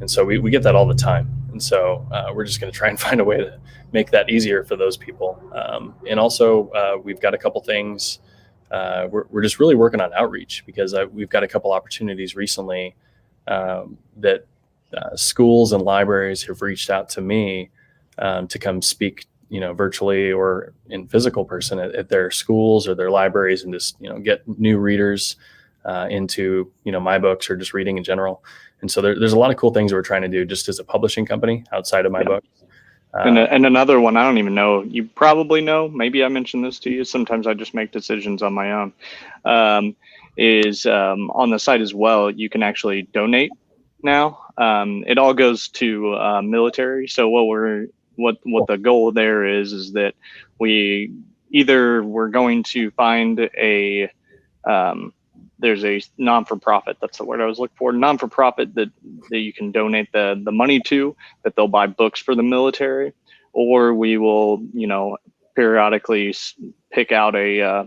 And so we get that all the time. And so we're just going to try and find a way to make that easier for those people. And also we've got a couple things. We're just really working on outreach, because we've got a couple opportunities recently that schools and libraries have reached out to me to come speak, virtually or in physical person at their schools or their libraries, and just, get new readers into, my books, or just reading in general. And so there's a lot of cool things that we're trying to do just as a publishing company outside of my book. And another one, I don't even know, you probably know, maybe I mentioned this to you, sometimes I just make decisions on my own, is on the site as well, you can actually donate now. It all goes to military. So what the goal there is that we're going to find a there's a non-for-profit, that's the word I was looking for, non-for-profit that you can donate the money to, that they'll buy books for the military, or we will, periodically pick out a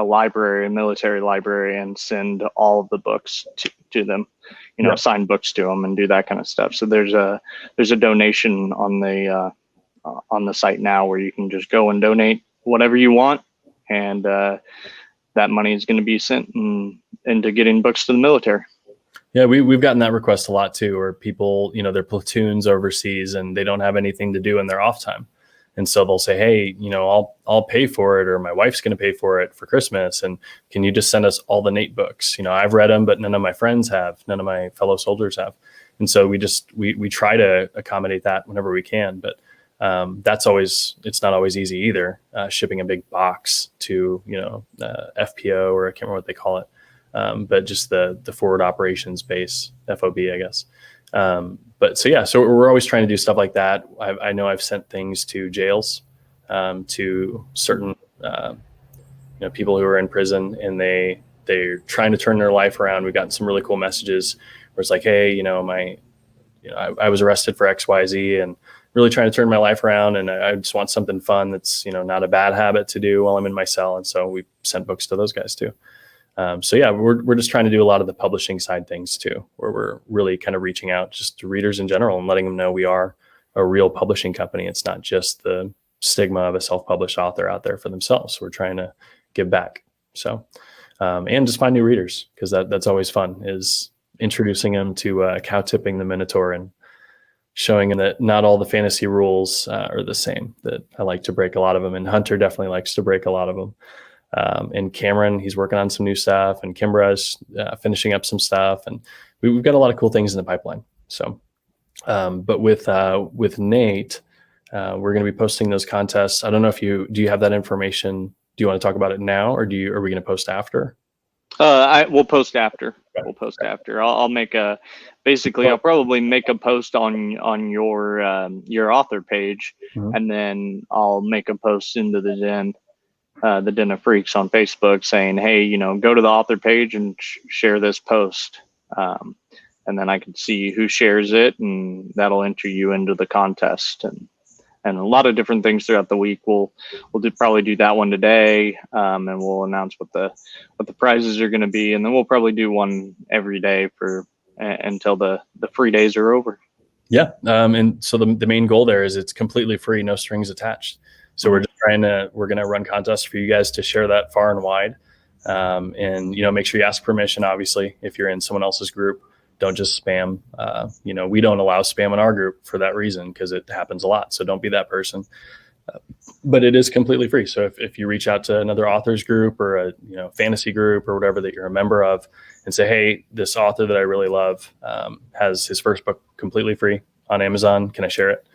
library, a military library, and send all of the books to them, assign books to them and do that kind of stuff. So there's a donation on the site now where you can just go and donate whatever you want, and that money is going to be sent into getting books to the military. Yeah, we've gotten that request a lot too, where people, their platoons overseas and they don't have anything to do in their off time. And so they'll say, hey, I'll pay for it, or my wife's going to pay for it for Christmas. And can you just send us all the Nate books? I've read them, but none of my friends have, none of my fellow soldiers have. And so we try to accommodate that whenever we can. But it's not always easy either, shipping a big box to, FPO, or I can't remember what they call it. But just the forward operations base, FOB, I guess. So we're always trying to do stuff like that. I know I've sent things to jails, to certain, people who are in prison, and they're trying to turn their life around. We've gotten some really cool messages where it's like, hey, I was arrested for XYZ and really trying to turn my life around, and I just want something fun that's, not a bad habit to do while I'm in my cell. And so we sent books to those guys too. We're just trying to do a lot of the publishing side things too, where we're really kind of reaching out just to readers in general and letting them know we are a real publishing company. It's not just the stigma of a self-published author out there for themselves. We're trying to give back. So, and just find new readers, because that's always fun, is introducing them to cow tipping the Minotaur and showing them that not all the fantasy rules are the same, that I like to break a lot of them. And Hunter definitely likes to break a lot of them. And Cameron, he's working on some new stuff, and Kimbra's finishing up some stuff, and we've got a lot of cool things in the pipeline. So, but with Nate, we're going to be posting those contests. I don't know if do you have that information? Do you want to talk about it now, or are we going to post after? We'll post after. We'll post after. I'll make I'll probably make a post on your author page, and then I'll make a post into the Den of Freaks on Facebook saying, hey, go to the author page and share this post. And then I can see who shares it, and that'll enter you into the contest, and a lot of different things throughout the week. We'll probably do that one today, and we'll announce what the prizes are going to be. And then we'll probably do one every day until the free days are over. Yeah. And so the main goal there is it's completely free, no strings attached. So we're going to run contests for you guys to share that far and wide. And, make sure you ask permission, obviously, if you're in someone else's group. Don't just spam. We don't allow spam in our group for that reason, because it happens a lot. So don't be that person. But it is completely free. So if you reach out to another authors group, or a fantasy group, or whatever that you're a member of, and say, hey, this author that I really love has his first book completely free on Amazon. Can I share it?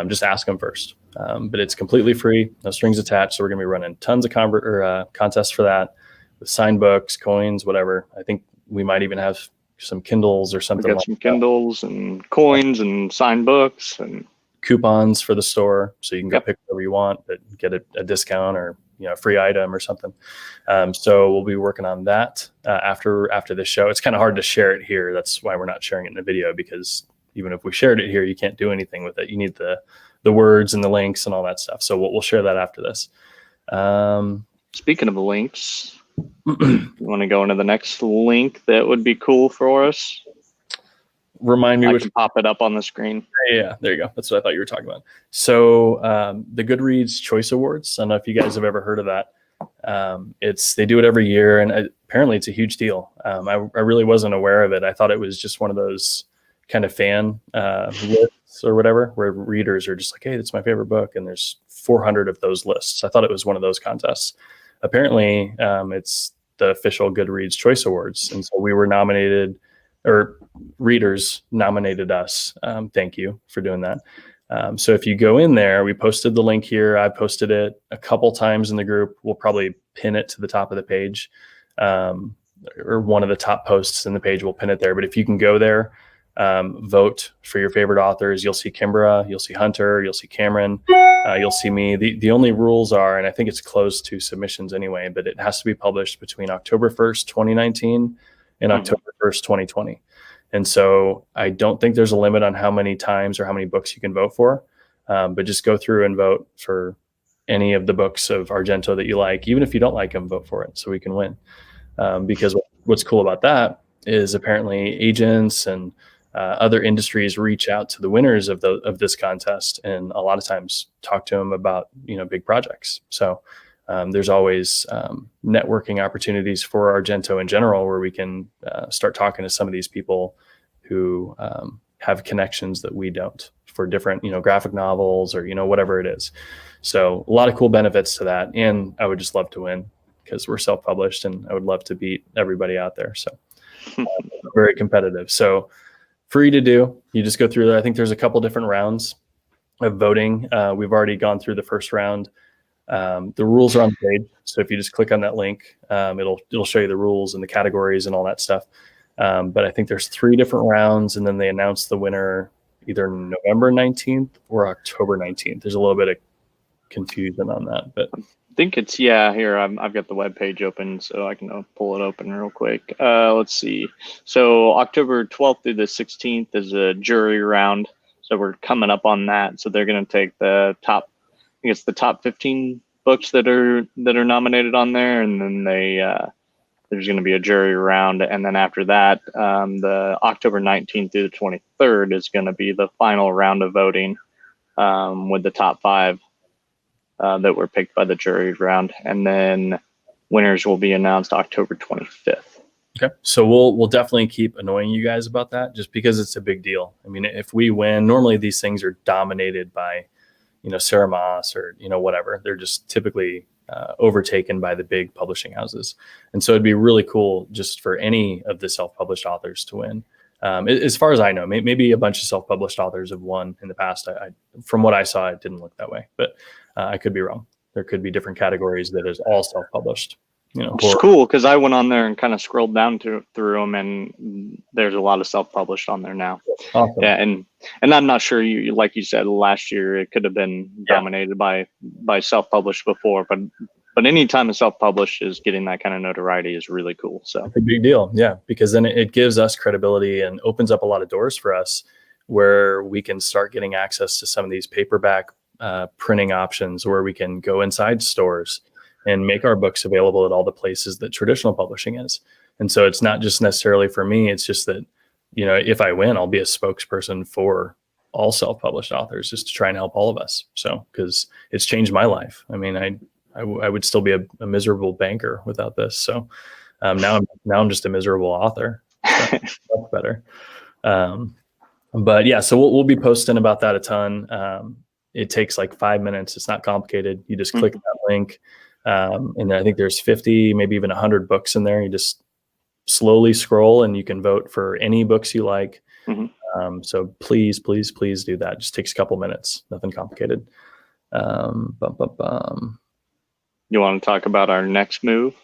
Just ask them first. But it's completely free, no strings attached. So we're going to be running tons of contests for that, with signed books, coins, whatever. I think we might even have some Kindles or something. We got some Kindles and coins and signed books and coupons for the store, so you can go pick whatever you want, but get a discount or a free item or something. So we'll be working on that after this show. It's kind of hard to share it here. That's why we're not sharing it in the video, because even if we shared it here, you can't do anything with it. You need the words and the links and all that stuff. So we'll share that after this. Speaking of the links, You want to go into the next link that would be cool for us? Remind me I which. can pop it up on the screen. Yeah, there you go. That's what I thought you were talking about. So the Goodreads Choice Awards. I don't know if you guys have ever heard of that. They do it every year, and apparently it's a huge deal. I really wasn't aware of it. I thought it was just one of those kind of fan lists or whatever, where readers are just like, hey, that's my favorite book, and there's 400 of those lists. I thought it was one of those contests. Apparently, it's the official Goodreads Choice Awards, and so we were nominated, or readers nominated us. Thank you for doing that. So if you go in there, we posted the link here. I posted it a couple times in the group. We'll probably pin it to the top of the page, or one of the top posts in the page. We'll pin it there. But if you can go there, vote for your favorite authors. You'll see Kimbra, you'll see Hunter, you'll see Cameron, you'll see me. The only rules are, and I think it's closed to submissions anyway, but it has to be published between October 1st, 2019 and October 1st, 2020. And so I don't think there's a limit on how many times or how many books you can vote for, but just go through and vote for any of the books of Argento that you like. Even if you don't like them, vote for it so we can win. Because what's cool about that is apparently agents and other industries reach out to the winners of this contest, and a lot of times talk to them about big projects. So there's always networking opportunities for Argento in general, where we can start talking to some of these people who have connections that we don't, for different graphic novels or whatever it is. So a lot of cool benefits to that, and I would just love to win because we're self-published, and I would love to beat everybody out there. So very competitive. So free to do. You just go through there. I think there's a couple different rounds of voting. We've already gone through the first round. The rules are on the page, so if you just click on that link, it'll show you the rules and the categories and all that stuff. But I think there's 3 different rounds, and then they announce the winner either November 19th or October 19th. There's a little bit of confusion on that, but I think it's here. I've got the web page open, so I can pull it open real quick. Let's see. So October 12th through the 16th is a jury round. So we're coming up on that. So they're going to take the top, I think it's the top 15 books that are nominated on there, and then there's going to be a jury round, and then after that, the October 19th through the 23rd is going to be the final round of voting, with the top 5 that were picked by the jury round, and then winners will be announced October 25th. Okay, so we'll definitely keep annoying you guys about that, just because it's a big deal. I mean, if we win, normally these things are dominated by Sarah Moss or whatever. They're just typically overtaken by the big publishing houses, and so it'd be really cool just for any of the self-published authors to win. As far as I know, maybe a bunch of self-published authors have won in the past. From what I saw, it didn't look that way, but I could be wrong. There could be different categories that is all self-published. It's cool because I went on there and kind of scrolled down through them, and there's a lot of self-published on there now. Awesome. Yeah, and I'm not sure, you like you said last year, it could have been dominated by self-published before, but anytime a self-published is getting that kind of notoriety is really cool. So it's a big deal, yeah, because then it gives us credibility and opens up a lot of doors for us, where we can start getting access to some of these paperback printing options, where we can go inside stores and make our books available at all the places that traditional publishing is. And so it's not just necessarily for me, it's just that, if I win, I'll be a spokesperson for all self-published authors, just to try and help all of us. So, because it's changed my life. I mean, I would still be a miserable banker without this. So now I'm just a miserable author. So that's better. But yeah, so we'll be posting about that a ton. It takes like 5 minutes. It's not complicated. You just click that link. And I think there's 50, maybe even 100 books in there. You just slowly scroll, and you can vote for any books you like. So please do that. It just takes a couple minutes. Nothing complicated. You want to talk about our next move?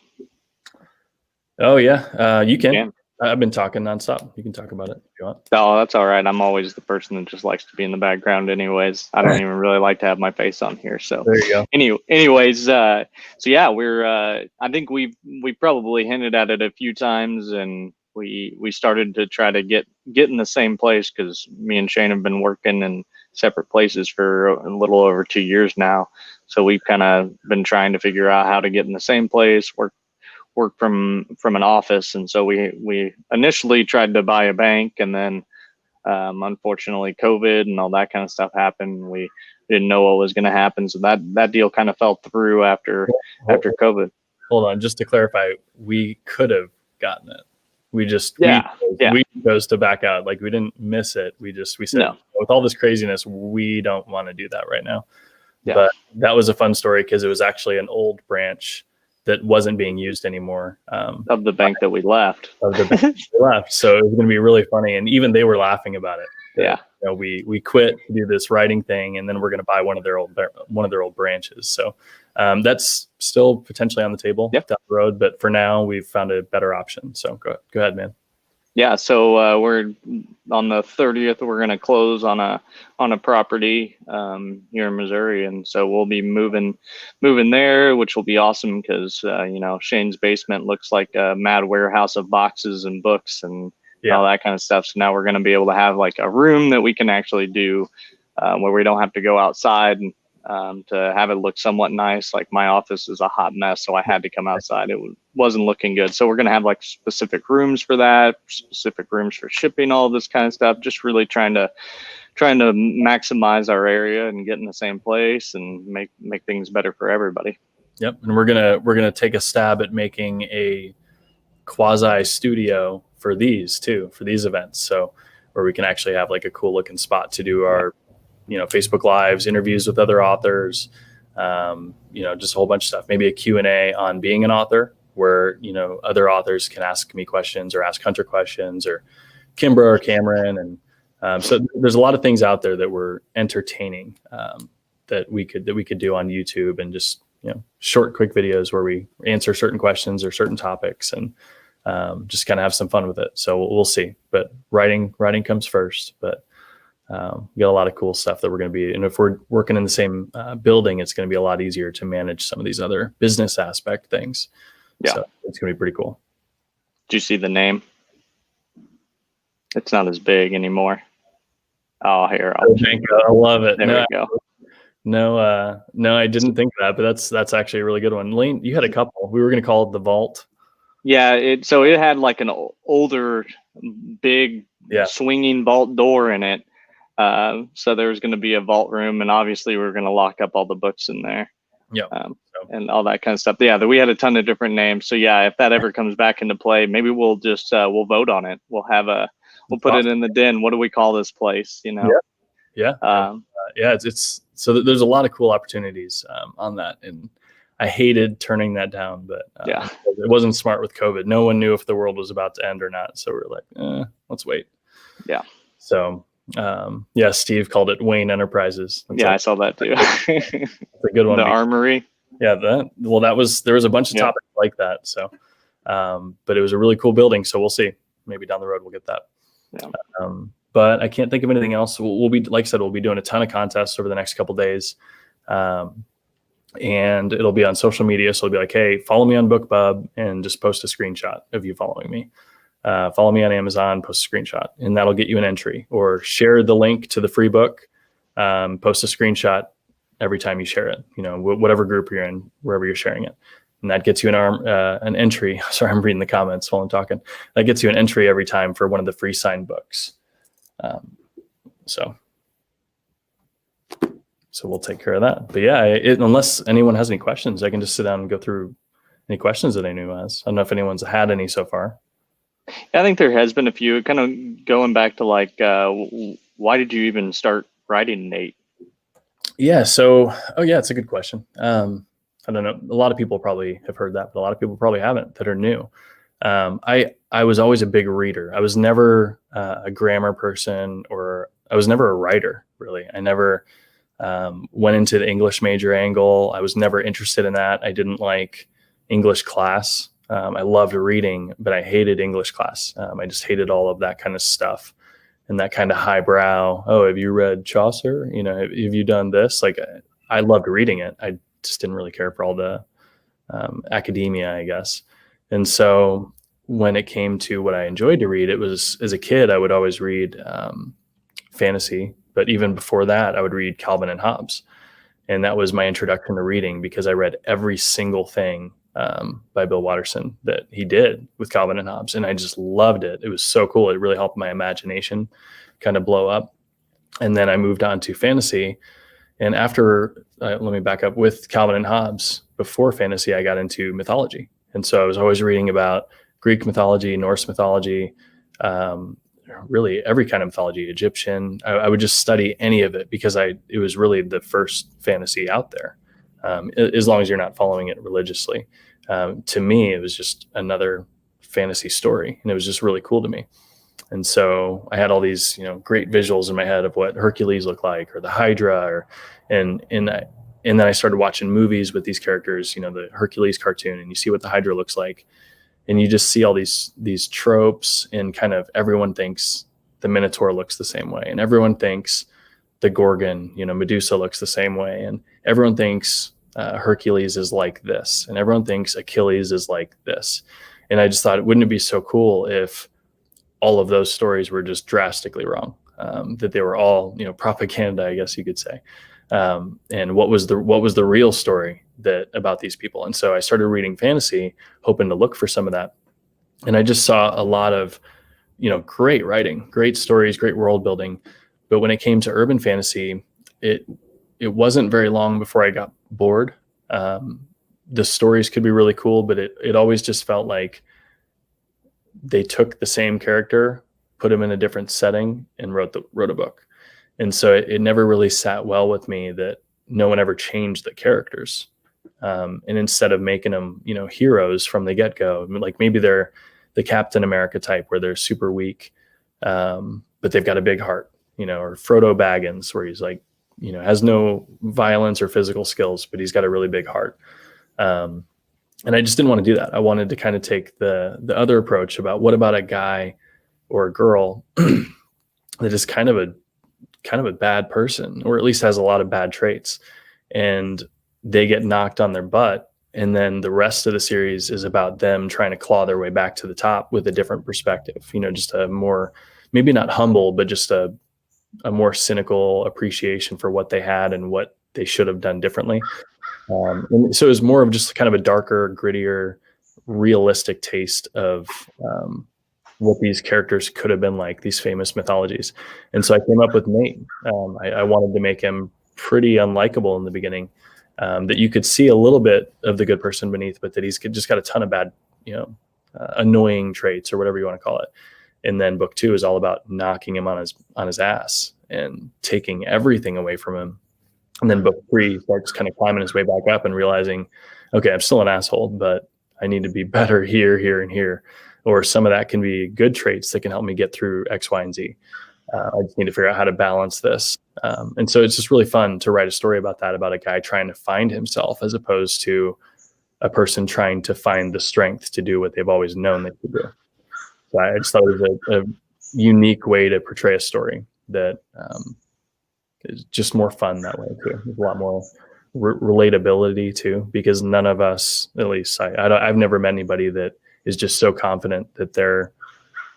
Oh yeah, you can. I've been talking nonstop. You can talk about it if you want. Oh, that's all right. I'm always the person that just likes to be in the background anyways. I don't even really like to have my face on here. So there you go. Anyways, so yeah, we're I think we probably hinted at it a few times, and we started to try to get in the same place, because me and Shayne have been working in separate places for a little over 2 years now. So we've kind of been trying to figure out how to get in the same place, work work from an office, and so we initially tried to buy a bank, and then unfortunately COVID and all that kind of stuff happened. We didn't know what was going to happen, so that deal kind of fell through after COVID. Hold on, just to clarify, we could have gotten it. We chose to back out. Like, we didn't miss it. We said, no. With all this craziness, we don't want to do that right now. Yeah. But that was a fun story because it was actually an old branch that wasn't being used anymore. Of the bank that we left. So it was going to be really funny. And even they were laughing about it. Yeah. You know, we quit to do this writing thing, and then we're going to buy one of their old branches. So that's still potentially on the table down the road. But for now, we've found a better option. So go ahead, man. Yeah, so we're on the 30th. We're going to close on a property here in Missouri, and so we'll be moving there, which will be awesome because Shayne's basement looks like a mad warehouse of boxes and books and all that kind of stuff. So now we're going to be able to have like a room that we can actually do where we don't have to go outside and to have it look somewhat nice. Like, my office is a hot mess, so I had to come outside. It wasn't looking good. So we're going to have like specific rooms for that, specific rooms for shipping, all of this kind of stuff. Just really trying to maximize our area and get in the same place and make things better for everybody. Yep. And we're gonna take a stab at making a quasi studio for these events. So where we can actually have like a cool looking spot to do our Facebook Lives, interviews with other authors, just a whole bunch of stuff. Maybe a Q&A on being an author where, other authors can ask me questions or ask Hunter questions, or Kimbra or Cameron. And so there's a lot of things out there that we're entertaining that we could do on YouTube, and just, short, quick videos where we answer certain questions or certain topics, and just kind of have some fun with it. So we'll see. But writing comes first. But we got a lot of cool stuff that we're going to be, and if we're working in the same building, it's going to be a lot easier to manage some of these other business aspect things. Yeah. So it's going to be pretty cool. Did you see the name? It's not as big anymore. Oh, here. I love it. There we go. No, I didn't think that, but that's actually a really good one. Lane, you had a couple. We were going to call it the Vault. Yeah. It had like an older, big swinging vault door in it. So there was going to be a vault room, and obviously we were going to lock up all the books in there. Yeah. And all that kind of stuff. Yeah, we had a ton of different names. So yeah, if that ever comes back into play, maybe we'll just we'll vote on it. We'll put it in the den. What do we call this place? Yeah. It's so there's a lot of cool opportunities on that, and I hated turning that down, but it wasn't smart with COVID. No one knew if the world was about to end or not, so we're like, let's wait. Yeah. So. Steve called it Wayne Enterprises. I saw that too. It's a good one. The Armory. Yeah, there was a bunch of topics like that. So, but it was a really cool building. So we'll see. Maybe down the road we'll get that. Yeah. But I can't think of anything else. We'll be, like I said, we'll be doing a ton of contests over the next couple of days, and it'll be on social media. So it'll be like, hey, follow me on BookBub and just post a screenshot of you following me. Follow me on Amazon, post a screenshot, and that'll get you an entry. Or share the link to the free book, post a screenshot every time you share it, whatever group you're in, wherever you're sharing it. And that gets you an entry. Sorry, I'm reading the comments while I'm talking. That gets you an entry every time for one of the free signed books. So we'll take care of that. But yeah, unless anyone has any questions, I can just sit down and go through any questions that anyone has. I don't know if anyone's had any so far. I think there has been a few. Kind of going back to like, why did you even start writing, Nate? Yeah. So, it's a good question. I don't know. A lot of people probably have heard that, but a lot of people probably haven't that are new. I was always a big reader. I was never a grammar person, or I was never a writer, really. I never went into the English major angle. I was never interested in that. I didn't like English class. I loved reading, but I hated English class. I just hated all of that kind of stuff and that kind of highbrow. Oh, have you read Chaucer? Have you done this? Like, I loved reading it. I just didn't really care for all the academia, I guess. And so when it came to what I enjoyed to read, it was, as a kid, I would always read fantasy. But even before that, I would read Calvin and Hobbes. And that was my introduction to reading, because I read every single thing by Bill Watterson that he did with Calvin and Hobbes. And I just loved it. It was so cool. It really helped my imagination kind of blow up. And then I moved on to fantasy. And after, let me back up, with Calvin and Hobbes, before fantasy, I got into mythology. And so I was always reading about Greek mythology, Norse mythology, really every kind of mythology, Egyptian. I would just study any of it because it was really the first fantasy out there, as long as you're not following it religiously. To me, it was just another fantasy story, and it was just really cool to me. And so I had all these, great visuals in my head of what Hercules looked like, or the Hydra, and then I started watching movies with these characters, the Hercules cartoon, and you see what the Hydra looks like, and you just see all these tropes, and kind of everyone thinks the Minotaur looks the same way, and everyone thinks the Gorgon, Medusa looks the same way, and everyone thinks Hercules is like this, and everyone thinks Achilles is like this. And I just thought, wouldn't it be so cool if all of those stories were just drastically wrong, that they were all, propaganda, I guess you could say. And what was the real story about these people? And so I started reading fantasy, hoping to look for some of that. And I just saw a lot of, great writing, great stories, great world building. But when it came to urban fantasy, it wasn't very long before I got bored. The stories could be really cool, but it always just felt like they took the same character, put him in a different setting, and wrote a book. And so it never really sat well with me that no one ever changed the characters. And instead of making them, heroes from the get-go, like maybe they're the Captain America type where they're super weak, but they've got a big heart, or Frodo Baggins, where he's like, has no violence or physical skills, but he's got a really big heart. And I just didn't want to do that. I wanted to kind of take the other approach about what about a guy or a girl that is kind of a bad person, or at least has a lot of bad traits, and they get knocked on their butt. And then the rest of the series is about them trying to claw their way back to the top with a different perspective, just a more, maybe not humble, but just a more cynical appreciation for what they had and what they should have done differently. And so it was more of just kind of a darker, grittier, realistic taste of what these characters could have been like, these famous mythologies. And so I came up with Nate. I wanted to make him pretty unlikable in the beginning, that you could see a little bit of the good person beneath, but that he's just got a ton of bad, annoying traits, or whatever you want to call it. And then book 2 is all about knocking him on his ass and taking everything away from him. And then book 3 starts kind of climbing his way back up and realizing, okay, I'm still an asshole, but I need to be better here, here, and here. Or some of that can be good traits that can help me get through X, Y, and Z. I just need to figure out how to balance this. And so it's just really fun to write a story about that, about a guy trying to find himself, as opposed to a person trying to find the strength to do what they've always known they could do. So I just thought it was a unique way to portray a story that is just more fun that way too. There's a lot more relatability too, because none of us, at least I've never met anybody that is just so confident that they're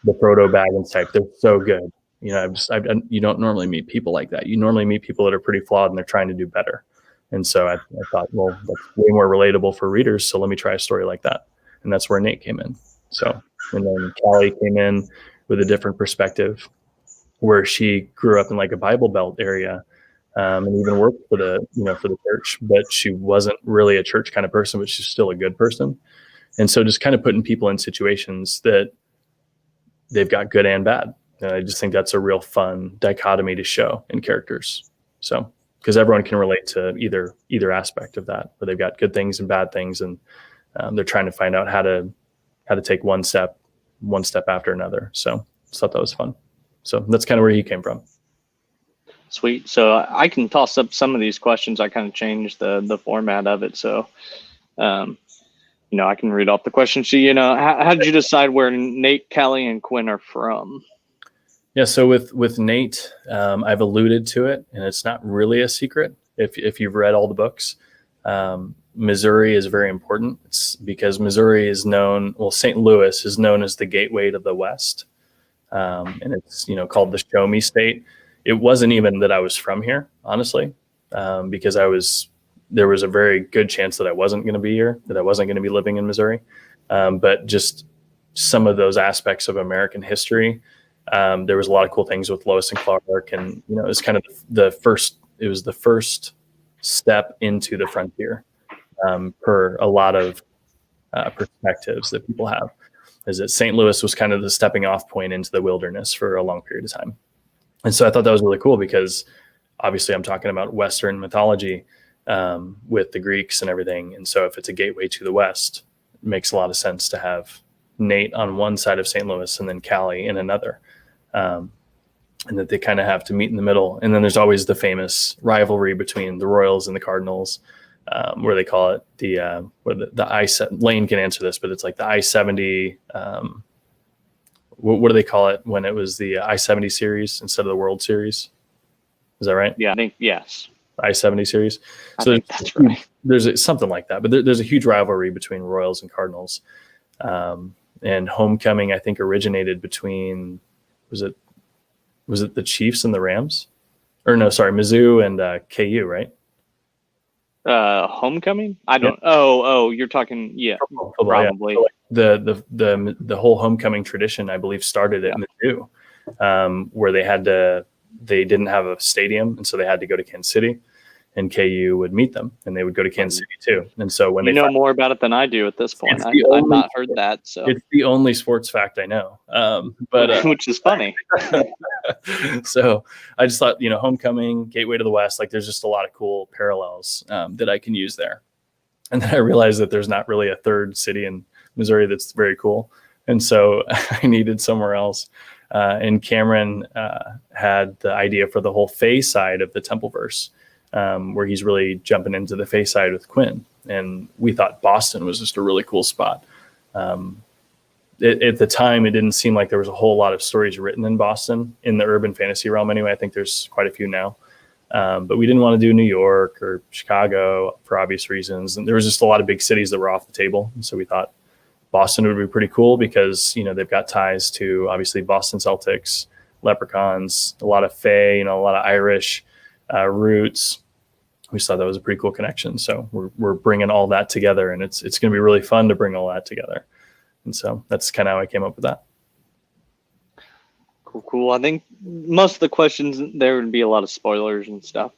the Frodo Baggins type. They're so good. You don't normally meet people like that. You normally meet people that are pretty flawed and they're trying to do better. And so I thought, well, that's way more relatable for readers. So let me try a story like that. And that's where Nate came in. So, and then Callie came in with a different perspective, where she grew up in like a Bible Belt area, and even worked for the church, but she wasn't really a church kind of person, but she's still a good person. And so just kind of putting people in situations that they've got good and bad. And I just think that's a real fun dichotomy to show in characters. So, because everyone can relate to either aspect of that, where they've got good things and bad things, and they're trying to find out how to take one step after another. So I thought that was fun. So that's kind of where he came from. Sweet. So I can toss up some of these questions. I kind of changed the format of it. So, I can read off the questions. So, how did you decide where Nate, Callie, and Quinn are from? Yeah. So with Nate, I've alluded to it, and it's not really a secret if you've read all the books. Missouri is very important. It's because Missouri is known, St. Louis is known as the gateway to the West. And it's, called the Show Me State. It wasn't even that I was from here, honestly, because I was there was a very good chance that I wasn't going to be here, that I wasn't going to be living in Missouri. But just some of those aspects of American history, there was a lot of cool things with Lois and Clark, and it was kind of the first step into the frontier, for a lot of perspectives that people have. Is that St. Louis was kind of the stepping off point into the wilderness for a long period of time. And so I thought that was really cool because obviously I'm talking about Western mythology, with the Greeks and everything. And so if it's a gateway to the West, it makes a lot of sense to have Nate on one side of St. Louis and then Callie in another. And that they kind of have to meet in the middle. And then there's always the famous rivalry between the Royals and the Cardinals, where they call it the Lane can answer this, but it's like the I-70. What do they call it when it was the I-70 series instead of the World Series? Is that right? Yeah, I think yes. I-70 series. I think that's right. There's something like that, but there's a huge rivalry between Royals and Cardinals. And homecoming, I think, originated between, was it the Chiefs and the Rams? Or no, sorry, Mizzou and KU, right? Homecoming? I don't. Yeah. Oh, you're talking. Yeah, probably. Yeah. So like the whole homecoming tradition, I believe, started at Mizzou, where they didn't have a stadium, and so they had to go to Kansas City, and KU would meet them, and they would go to Kansas City too. And so when you know more about it than I do at this point, I've not heard that. So it's the only sports fact I know, but which is funny. So I just thought, homecoming, gateway to the West, like there's just a lot of cool parallels that I can use there. And then I realized that there's not really a third city in Missouri that's very cool, and so I needed somewhere else. And Cameron had the idea for the whole Fae side of the Templeverse, where he's really jumping into the Fae side with Quinn. And we thought Boston was just a really cool spot. At the time, it didn't seem like there was a whole lot of stories written in Boston in the urban fantasy realm anyway. I think there's quite a few now. But we didn't want to do New York or Chicago for obvious reasons. And there was just a lot of big cities that were off the table. And so we thought Boston would be pretty cool because, they've got ties to obviously Boston Celtics, Leprechauns, a lot of Fae, a lot of Irish roots. We just thought that was a pretty cool connection. So we're bringing all that together, and it's going to be really fun to bring all that together. And so that's kind of how I came up with that. Cool. I think most of the questions there would be a lot of spoilers and stuff.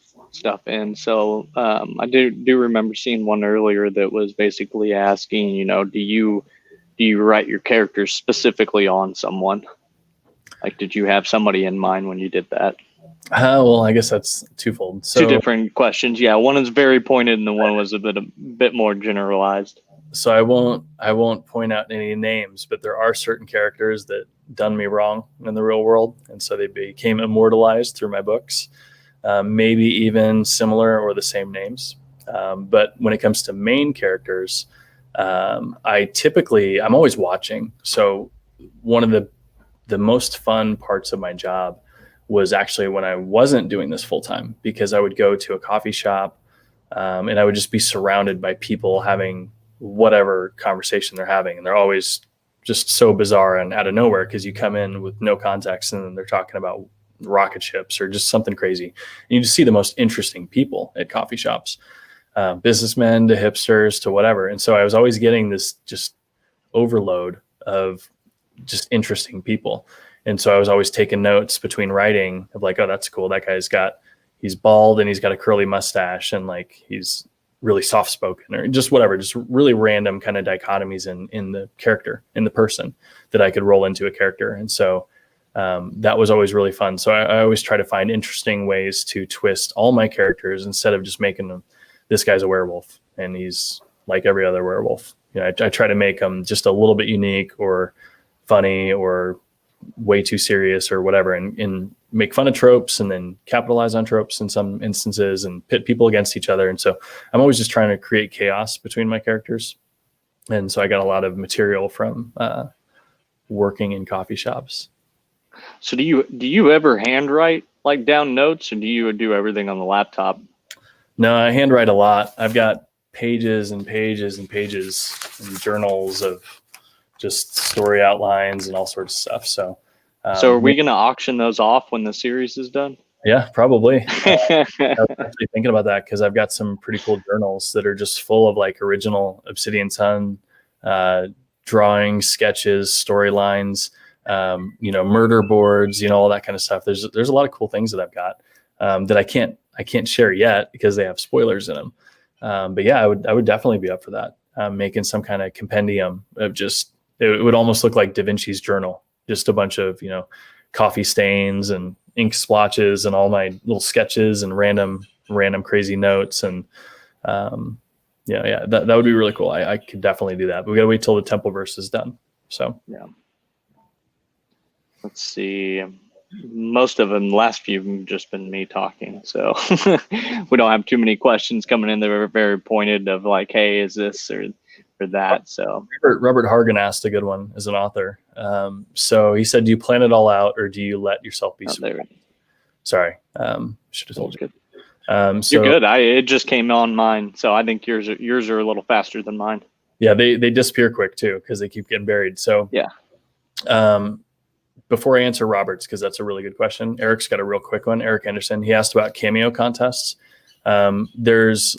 And so I do remember seeing one earlier that was basically asking, do you write your characters specifically on someone? Like, did you have somebody in mind when you did that? Well, I guess that's twofold. So, two different questions. Yeah, one is very pointed, and the one was a bit more generalized. So I won't point out any names, but there are certain characters that done me wrong in the real world, and so they became immortalized through my books. Maybe even similar or the same names. But when it comes to main characters, I'm always watching. So one of the most fun parts of my job was actually when I wasn't doing this full time, because I would go to a coffee shop and I would just be surrounded by people having whatever conversation they're having. And they're always just so bizarre and out of nowhere, because you come in with no context and they're talking about rocket ships or just something crazy. And you just see the most interesting people at coffee shops, businessmen to hipsters to whatever. And so I was always getting this just overload of just interesting people. And so I was always taking notes between writing of like, oh, that's cool. That he's bald and he's got a curly mustache and like he's really soft spoken or just whatever, just really random kind of dichotomies in the character, in the person that I could roll into a character. And so that was always really fun. So I always try to find interesting ways to twist all my characters instead of just making them, this guy's a werewolf and he's like every other werewolf. I try to make them just a little bit unique or funny or way too serious or whatever, and make fun of tropes and then capitalize on tropes in some instances and pit people against each other. And so I'm always just trying to create chaos between my characters. And so I got a lot of material from working in coffee shops. So do you ever handwrite like down notes, or do you do everything on the laptop? No, I handwrite a lot. I've got pages and pages and pages and journals of just story outlines and all sorts of stuff. So are we going to auction those off when the series is done? Yeah, probably. I was actually thinking about that because I've got some pretty cool journals that are just full of like original Obsidian Sun uh, drawings, sketches, storylines, murder boards, all that kind of stuff. There's a lot of cool things that I've got that I can't share yet because they have spoilers in them. But yeah, I would definitely be up for that. Making some kind of compendium of just it would almost look like Da Vinci's journal, just a bunch of coffee stains and ink splotches and all my little sketches and random crazy notes and that would be really cool. I could definitely do that, but we gotta wait till the Temple verse is done. So yeah. Let's see. Most of them, last few have just been me talking, so we don't have too many questions coming in that are very pointed of like, hey, is this or that? So Robert Hargan asked a good one as an author. So he said, do you plan it all out or do you let yourself be surprised? Sorry, should have told you. You're good. It just came on mine, so I think yours are a little faster than mine. Yeah, they disappear quick too because they keep getting buried. So yeah. Before I answer Robert's, because that's a really good question, Eric's got a real quick one. Eric Anderson, he asked about cameo contests. There's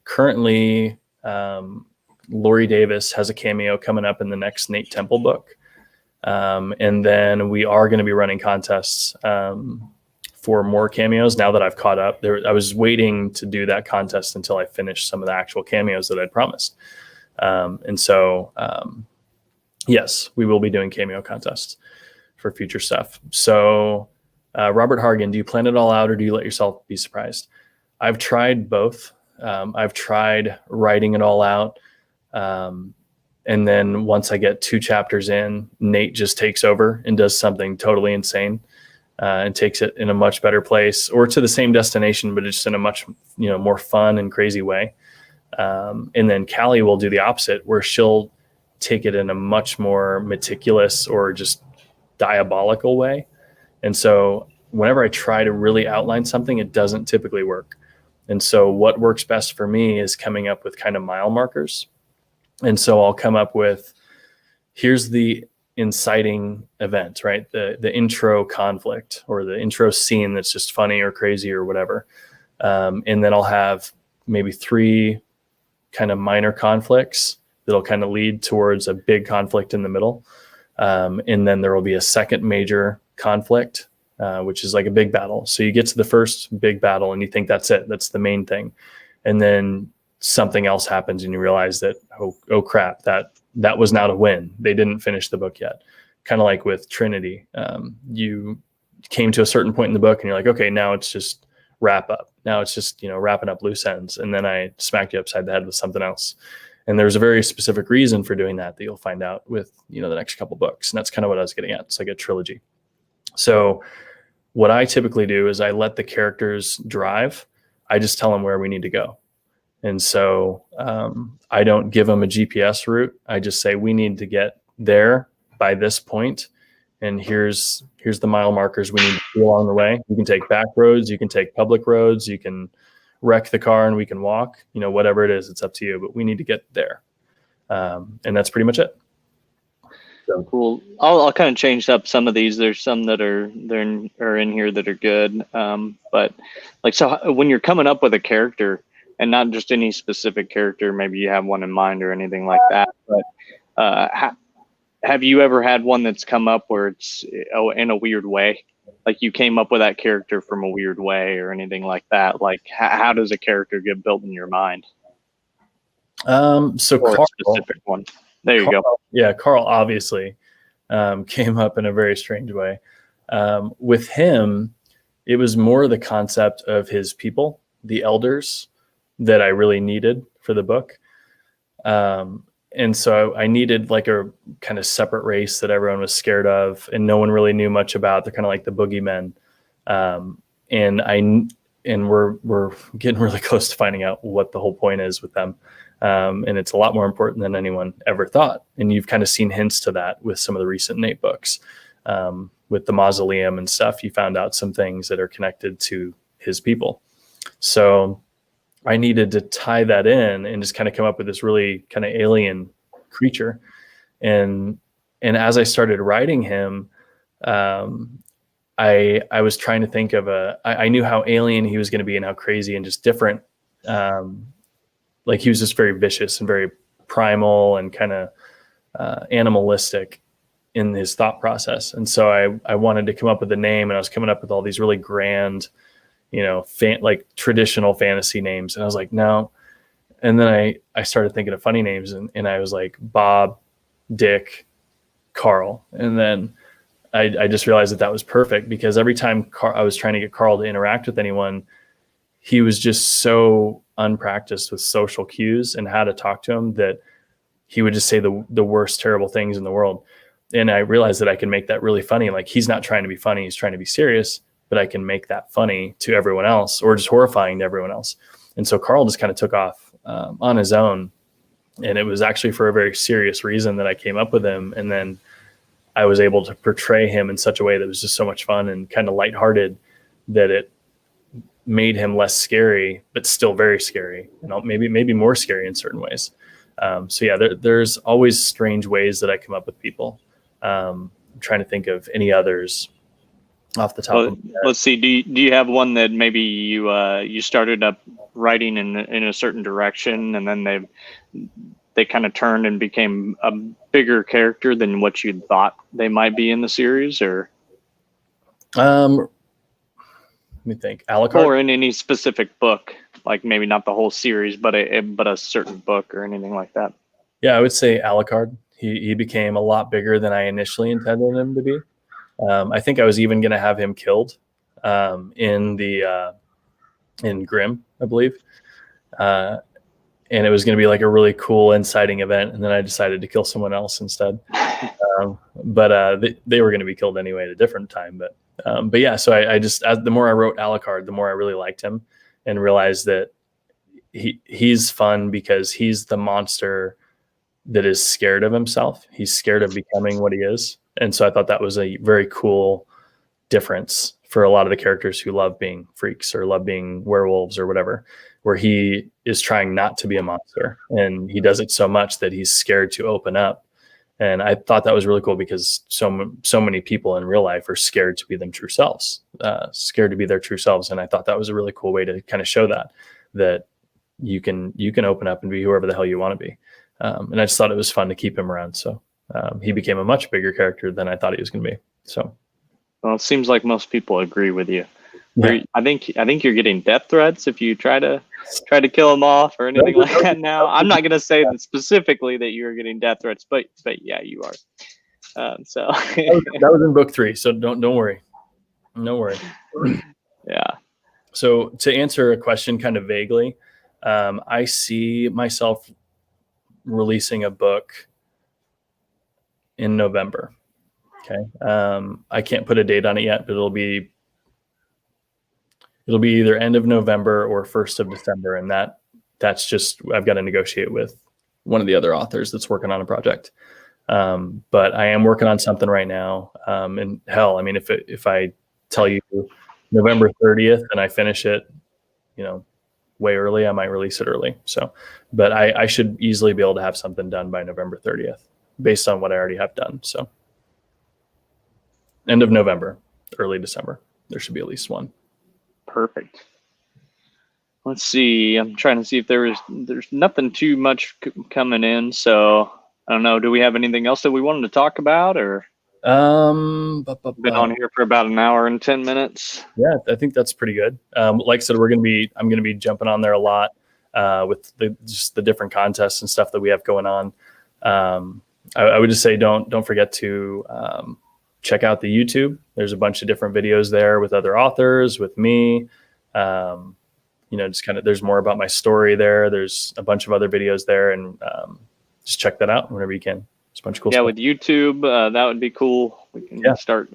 currently Lori Davis has a cameo coming up in the next Nate Temple book. And then we are going to be running contests for more cameos now that I've caught up. I was waiting to do that contest until I finished some of the actual cameos that I'd promised. Yes, we will be doing cameo contests for future stuff. So Robert Hargan, do you plan it all out or do you let yourself be surprised? I've tried both. I've tried writing it all out. And then once I get 2 chapters in, Nate just takes over and does something totally insane and takes it in a much better place or to the same destination, but just in a much more fun and crazy way. And then Callie will do the opposite where she'll take it in a much more meticulous or just diabolical way. And so whenever I try to really outline something, it doesn't typically work. And so what works best for me is coming up with kind of mile markers. And so I'll come up with, here's the inciting event, right? The intro conflict or the intro scene that's just funny or crazy or whatever. And then I'll have maybe 3 kind of minor conflicts that'll kind of lead towards a big conflict in the middle. And then there will be a second major conflict, which is like a big battle. So you get to the first big battle and you think that's it. That's the main thing. And then something else happens and you realize that, oh crap, that was not a win. They didn't finish the book yet. Kind of like with Trinity. You came to a certain point in the book and you're like, okay, now it's just wrap up. Now it's just, wrapping up loose ends. And then I smacked you upside the head with something else. And there's a very specific reason for doing that you'll find out with, the next couple books. And that's kind of what I was getting at. It's like a trilogy. So what I typically do is I let the characters drive. I just tell them where we need to go. And so I don't give them a GPS route. I just say, we need to get there by this point. And here's the mile markers we need to do along the way. You can take back roads. You can take public roads. You can wreck the car and we can walk, whatever it is, it's up to you, but we need to get there. And that's pretty much it. So cool. I'll kind of change up some of these. There's some that are in here that are good. But like, so when you're coming up with a character and not just any specific character, maybe you have one in mind or anything like that, but have you ever had one that's come up where it's in a weird way? Like you came up with that character from a weird way or anything like that? Like how does a character get built in your mind? So Carl, a specific one. There you go. Yeah, Carl obviously came up in a very strange way. With him, it was more the concept of his people, the elders, that I really needed for the book. And so I needed like a kind of separate race that everyone was scared of and no one really knew much about. They're kind of like the boogeymen. And we're getting really close to finding out what the whole point is with them. And it's a lot more important than anyone ever thought. And you've kind of seen hints to that with some of the recent Nate books. With the mausoleum and stuff, you found out some things that are connected to his people. So I needed to tie that in and just kind of come up with this really kind of alien creature. And as I started writing him, I was trying to think of I knew how alien he was going to be and how crazy and just different. Like he was just very vicious and very primal and kind of animalistic in his thought process. And so I wanted to come up with a name, and I was coming up with all these really grand, like traditional fantasy names. And I was like, no. And then I started thinking of funny names, and I was like Bob, Dick, Carl. And then I just realized that was perfect, because every time I was trying to get Carl to interact with anyone, he was just so unpracticed with social cues and how to talk to him that he would just say the worst, terrible things in the world. And I realized that I can make that really funny. Like, he's not trying to be funny, he's trying to be serious, but I can make that funny to everyone else, or just horrifying to everyone else. And so Carl just kind of took off on his own. And it was actually for a very serious reason that I came up with him. And then I was able to portray him in such a way that was just so much fun and kind of lighthearted that it made him less scary, but still very scary, and maybe more scary in certain ways. So yeah, there's always strange ways that I come up with people. I'm trying to think of any others off the top of my head. Let's see. Do you have one that maybe you started up writing in a certain direction, and then they kind of turned and became a bigger character than what you thought they might be in the series? Or let me think. Alucard? Or in any specific book, like maybe not the whole series, but a certain book or anything like that. Yeah, I would say Alucard. He became a lot bigger than I initially intended him to be. I think I was even going to have him killed in Grimm, I believe. And it was going to be like a really cool inciting event. And then I decided to kill someone else instead. But they were going to be killed anyway at a different time. But yeah, so I just, the more I wrote Alucard, the more I really liked him, and realized that he's fun because he's the monster that is scared of himself. He's scared of becoming what he is. And so I thought that was a very cool difference for a lot of the characters who love being freaks or love being werewolves or whatever, where he is trying not to be a monster, and he does it so much that he's scared to open up. And I thought that was really cool, because so many people in real life are scared to be them true selves, scared to be their true selves. And I thought that was a really cool way to kind of show that you can open up and be whoever the hell you want to be. And I just thought it was fun to keep him around. So he became a much bigger character than I thought he was going to be. So, well, it seems like most people agree with you. Yeah. I think you're getting death threats if you try to kill him off or anything like that. Now, I'm not going to say that specifically that you're getting death threats, but yeah, you are. So that was in book 3. So don't worry. No worry. Yeah. So to answer a question kind of vaguely, I see myself releasing a book in November. Okay. I can't put a date on it yet, but it'll be either end of November or 1st of December. And that's just, I've got to negotiate with one of the other authors that's working on a project. But I am working on something right now. And hell, I mean, if I tell you November 30th and I finish it, way early, I might release it early. So, but I should easily be able to have something done by November 30th based on what I already have done. So end of November, early December, there should be at least one. Perfect. Let's see. I'm trying to see if there's nothing too much coming in. So I don't know. Do we have anything else that we wanted to talk about, or been on here for about an hour and 10 minutes? Yeah, I think that's pretty good. Like I said, I'm going to be jumping on there a lot with just the different contests and stuff that we have going on. I would just say don't forget to check out the YouTube. There's a bunch of different videos there with other authors, with me. Just kind of, there's more about my story there. There's a bunch of other videos there, and just check that out whenever you can. It's a bunch of cool stuff. With YouTube, that would be cool. We can start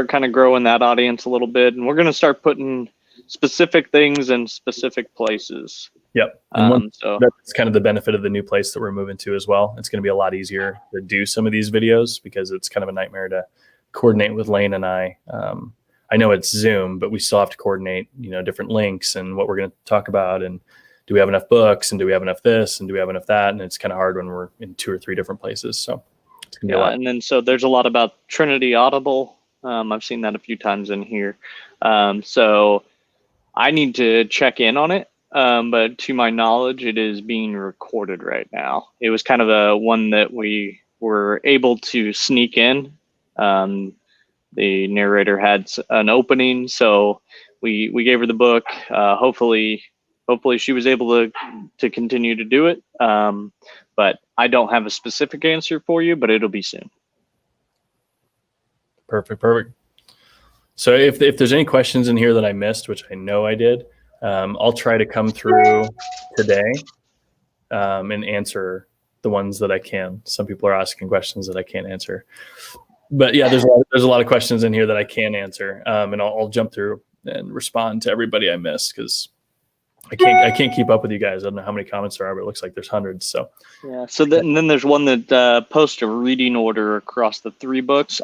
kind of growing that audience a little bit, and we're going to start putting specific things in specific places. Yep. And so that's kind of the benefit of the new place that we're moving to as well. It's going to be a lot easier to do some of these videos, because it's kind of a nightmare to coordinate with Lane and I. I know it's Zoom, but we still have to coordinate, different links and what we're going to talk about, and do we have enough books, and do we have enough this, and do we have enough that? And it's kind of hard when we're in 2 or 3 different places. So it's going to be a lot. And then so there's a lot about Trinity Audible I've seen that a few times in here. So I need to check in on it. But to my knowledge, it is being recorded right now. It was kind of a one that we were able to sneak in. The narrator had an opening, so we gave her the book. Hopefully she was able to continue to do it. But I don't have a specific answer for you, but it'll be soon. Perfect. So if there's any questions in here that I missed, which I know I did, I'll try to come through today and answer the ones that I can. Some people are asking questions that I can't answer, but yeah, there's a lot of questions in here that I can answer, and I'll jump through and respond to everybody I missed, because I can't keep up with you guys. I don't know how many comments there are, but it looks like there's hundreds. So yeah. So then there's one that posts a reading order across the 3 books.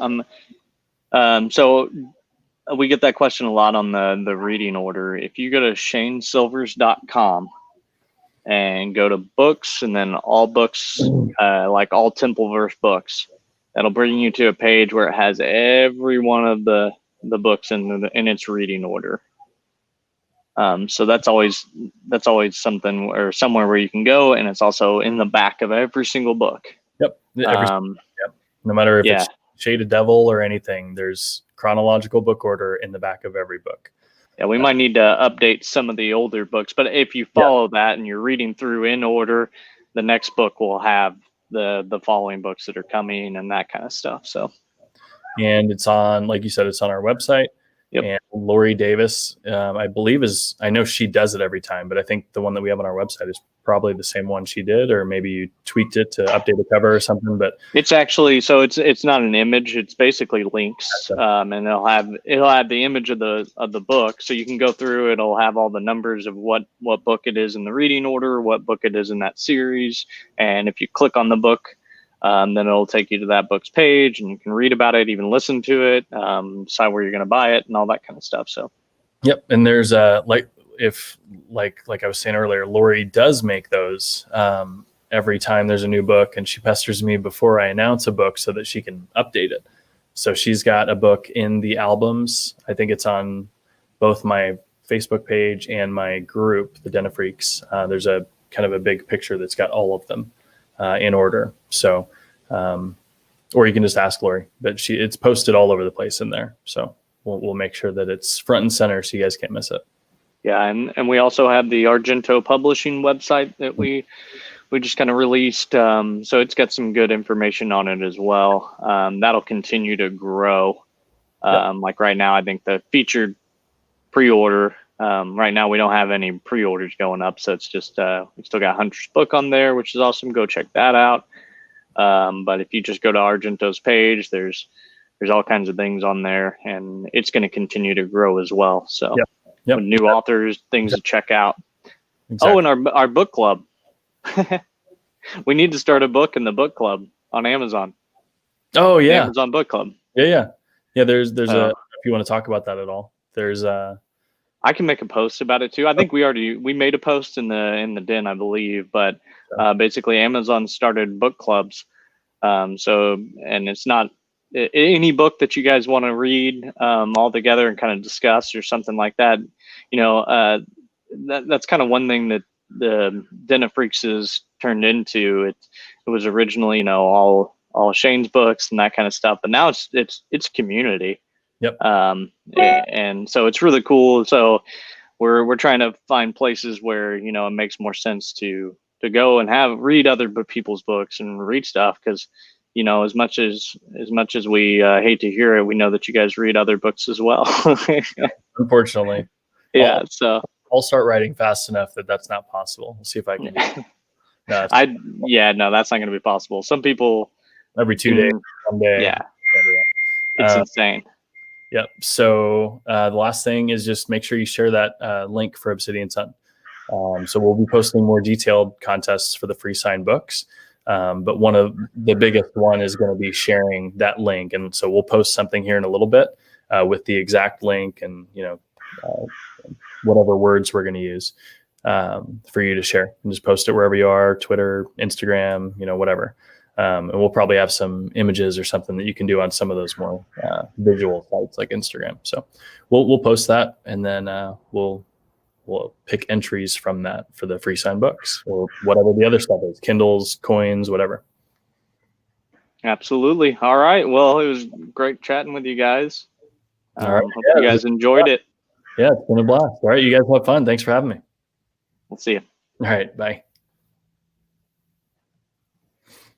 So we get that question a lot on the reading order. If you go to ShayneSilvers.com and go to books and then all books, like all Templeverse books, that'll bring you to a page where it has every one of the books in its reading order. So that's always something, or somewhere where you can go, and it's also in the back of every single book. Yep. Yep. No matter if it's Shaded Devil or anything, there's chronological book order in the back of every book. Yeah, we might need to update some of the older books, but if you follow that and you're reading through in order, the next book will have the following books that are coming and that kind of stuff. So, and it's on, like you said, it's on our website. Yep. And Lori Davis, I believe I know she does it every time, but I think the one that we have on our website is probably the same one she did, or maybe you tweaked it to update the cover or something. But it's actually, so it's not an image; it's basically links, and it'll have the image of the book, so you can go through. It'll have all the numbers of what book it is in the reading order, what book it is in that series, and if you click on the book, then it'll take you to that book's page, and you can read about it, even listen to it, decide where you're going to buy it, and all that kind of stuff. So, yep. And there's like I was saying earlier, Lori does make those every time there's a new book, and she pesters me before I announce a book so that she can update it. So she's got a book in the albums. I think it's on both my Facebook page and my group, the Den of Freaks. There's a kind of a big picture that's got all of them in order. So, or you can just ask Lori, but it's posted all over the place in there. So we'll make sure that it's front and center so you guys can't miss it. Yeah, and we also have the Argento Publishing website that we just kind of released. So it's got some good information on it as well. That'll continue to grow. Like right now, I think the featured pre-order, right now we don't have any pre-orders going up. So it's just, we still got Hunter's book on there, which is awesome. Go check that out. But if you just go to Argento's page, there's all kinds of things on there, and it's going to continue to grow as well. So with new authors, things to check out. Exactly. Oh, and our book club. We need to start a book in the book club on Amazon. Oh yeah, Amazon Book Club. Yeah. There's if you want to talk about that at all, there's I can make a post about it too. I think we made a post in the Den, I believe, but basically Amazon started book clubs. So, and it's not any book that you guys want to read all together and kind of discuss or something like that. That's kind of one thing that the Den of Freaks has turned into. It was originally, all Shayne's books and that kind of stuff, but now it's community. Yep. And so it's really cool. So we're trying to find places where, it makes more sense to go and read other people's books and read stuff. Cause as much as we hate to hear it, we know that you guys read other books as well. Unfortunately. Yeah. So I'll start writing fast enough that's not possible. We'll see if I can do it. No, that's not going to be possible. Some people every 2 days, 1 day. Yeah. It's insane. Yep. So the last thing is just make sure you share that link for Obsidian Sun. So we'll be posting more detailed contests for the free signed books. But one of the biggest one is going to be sharing that link. And so we'll post something here in a little bit with the exact link and, whatever words we're going to use for you to share, and just post it wherever you are, Twitter, Instagram, whatever. And we'll probably have some images or something that you can do on some of those more visual sites like Instagram. So we'll post that, and then we'll pick entries from that for the free signed books or whatever the other stuff is, Kindles, coins, whatever. Absolutely. All right. Well, it was great chatting with you guys. All right. Hope you guys enjoyed it. Yeah, it's been a blast. All right, you guys have fun. Thanks for having me. We'll see you. All right, bye.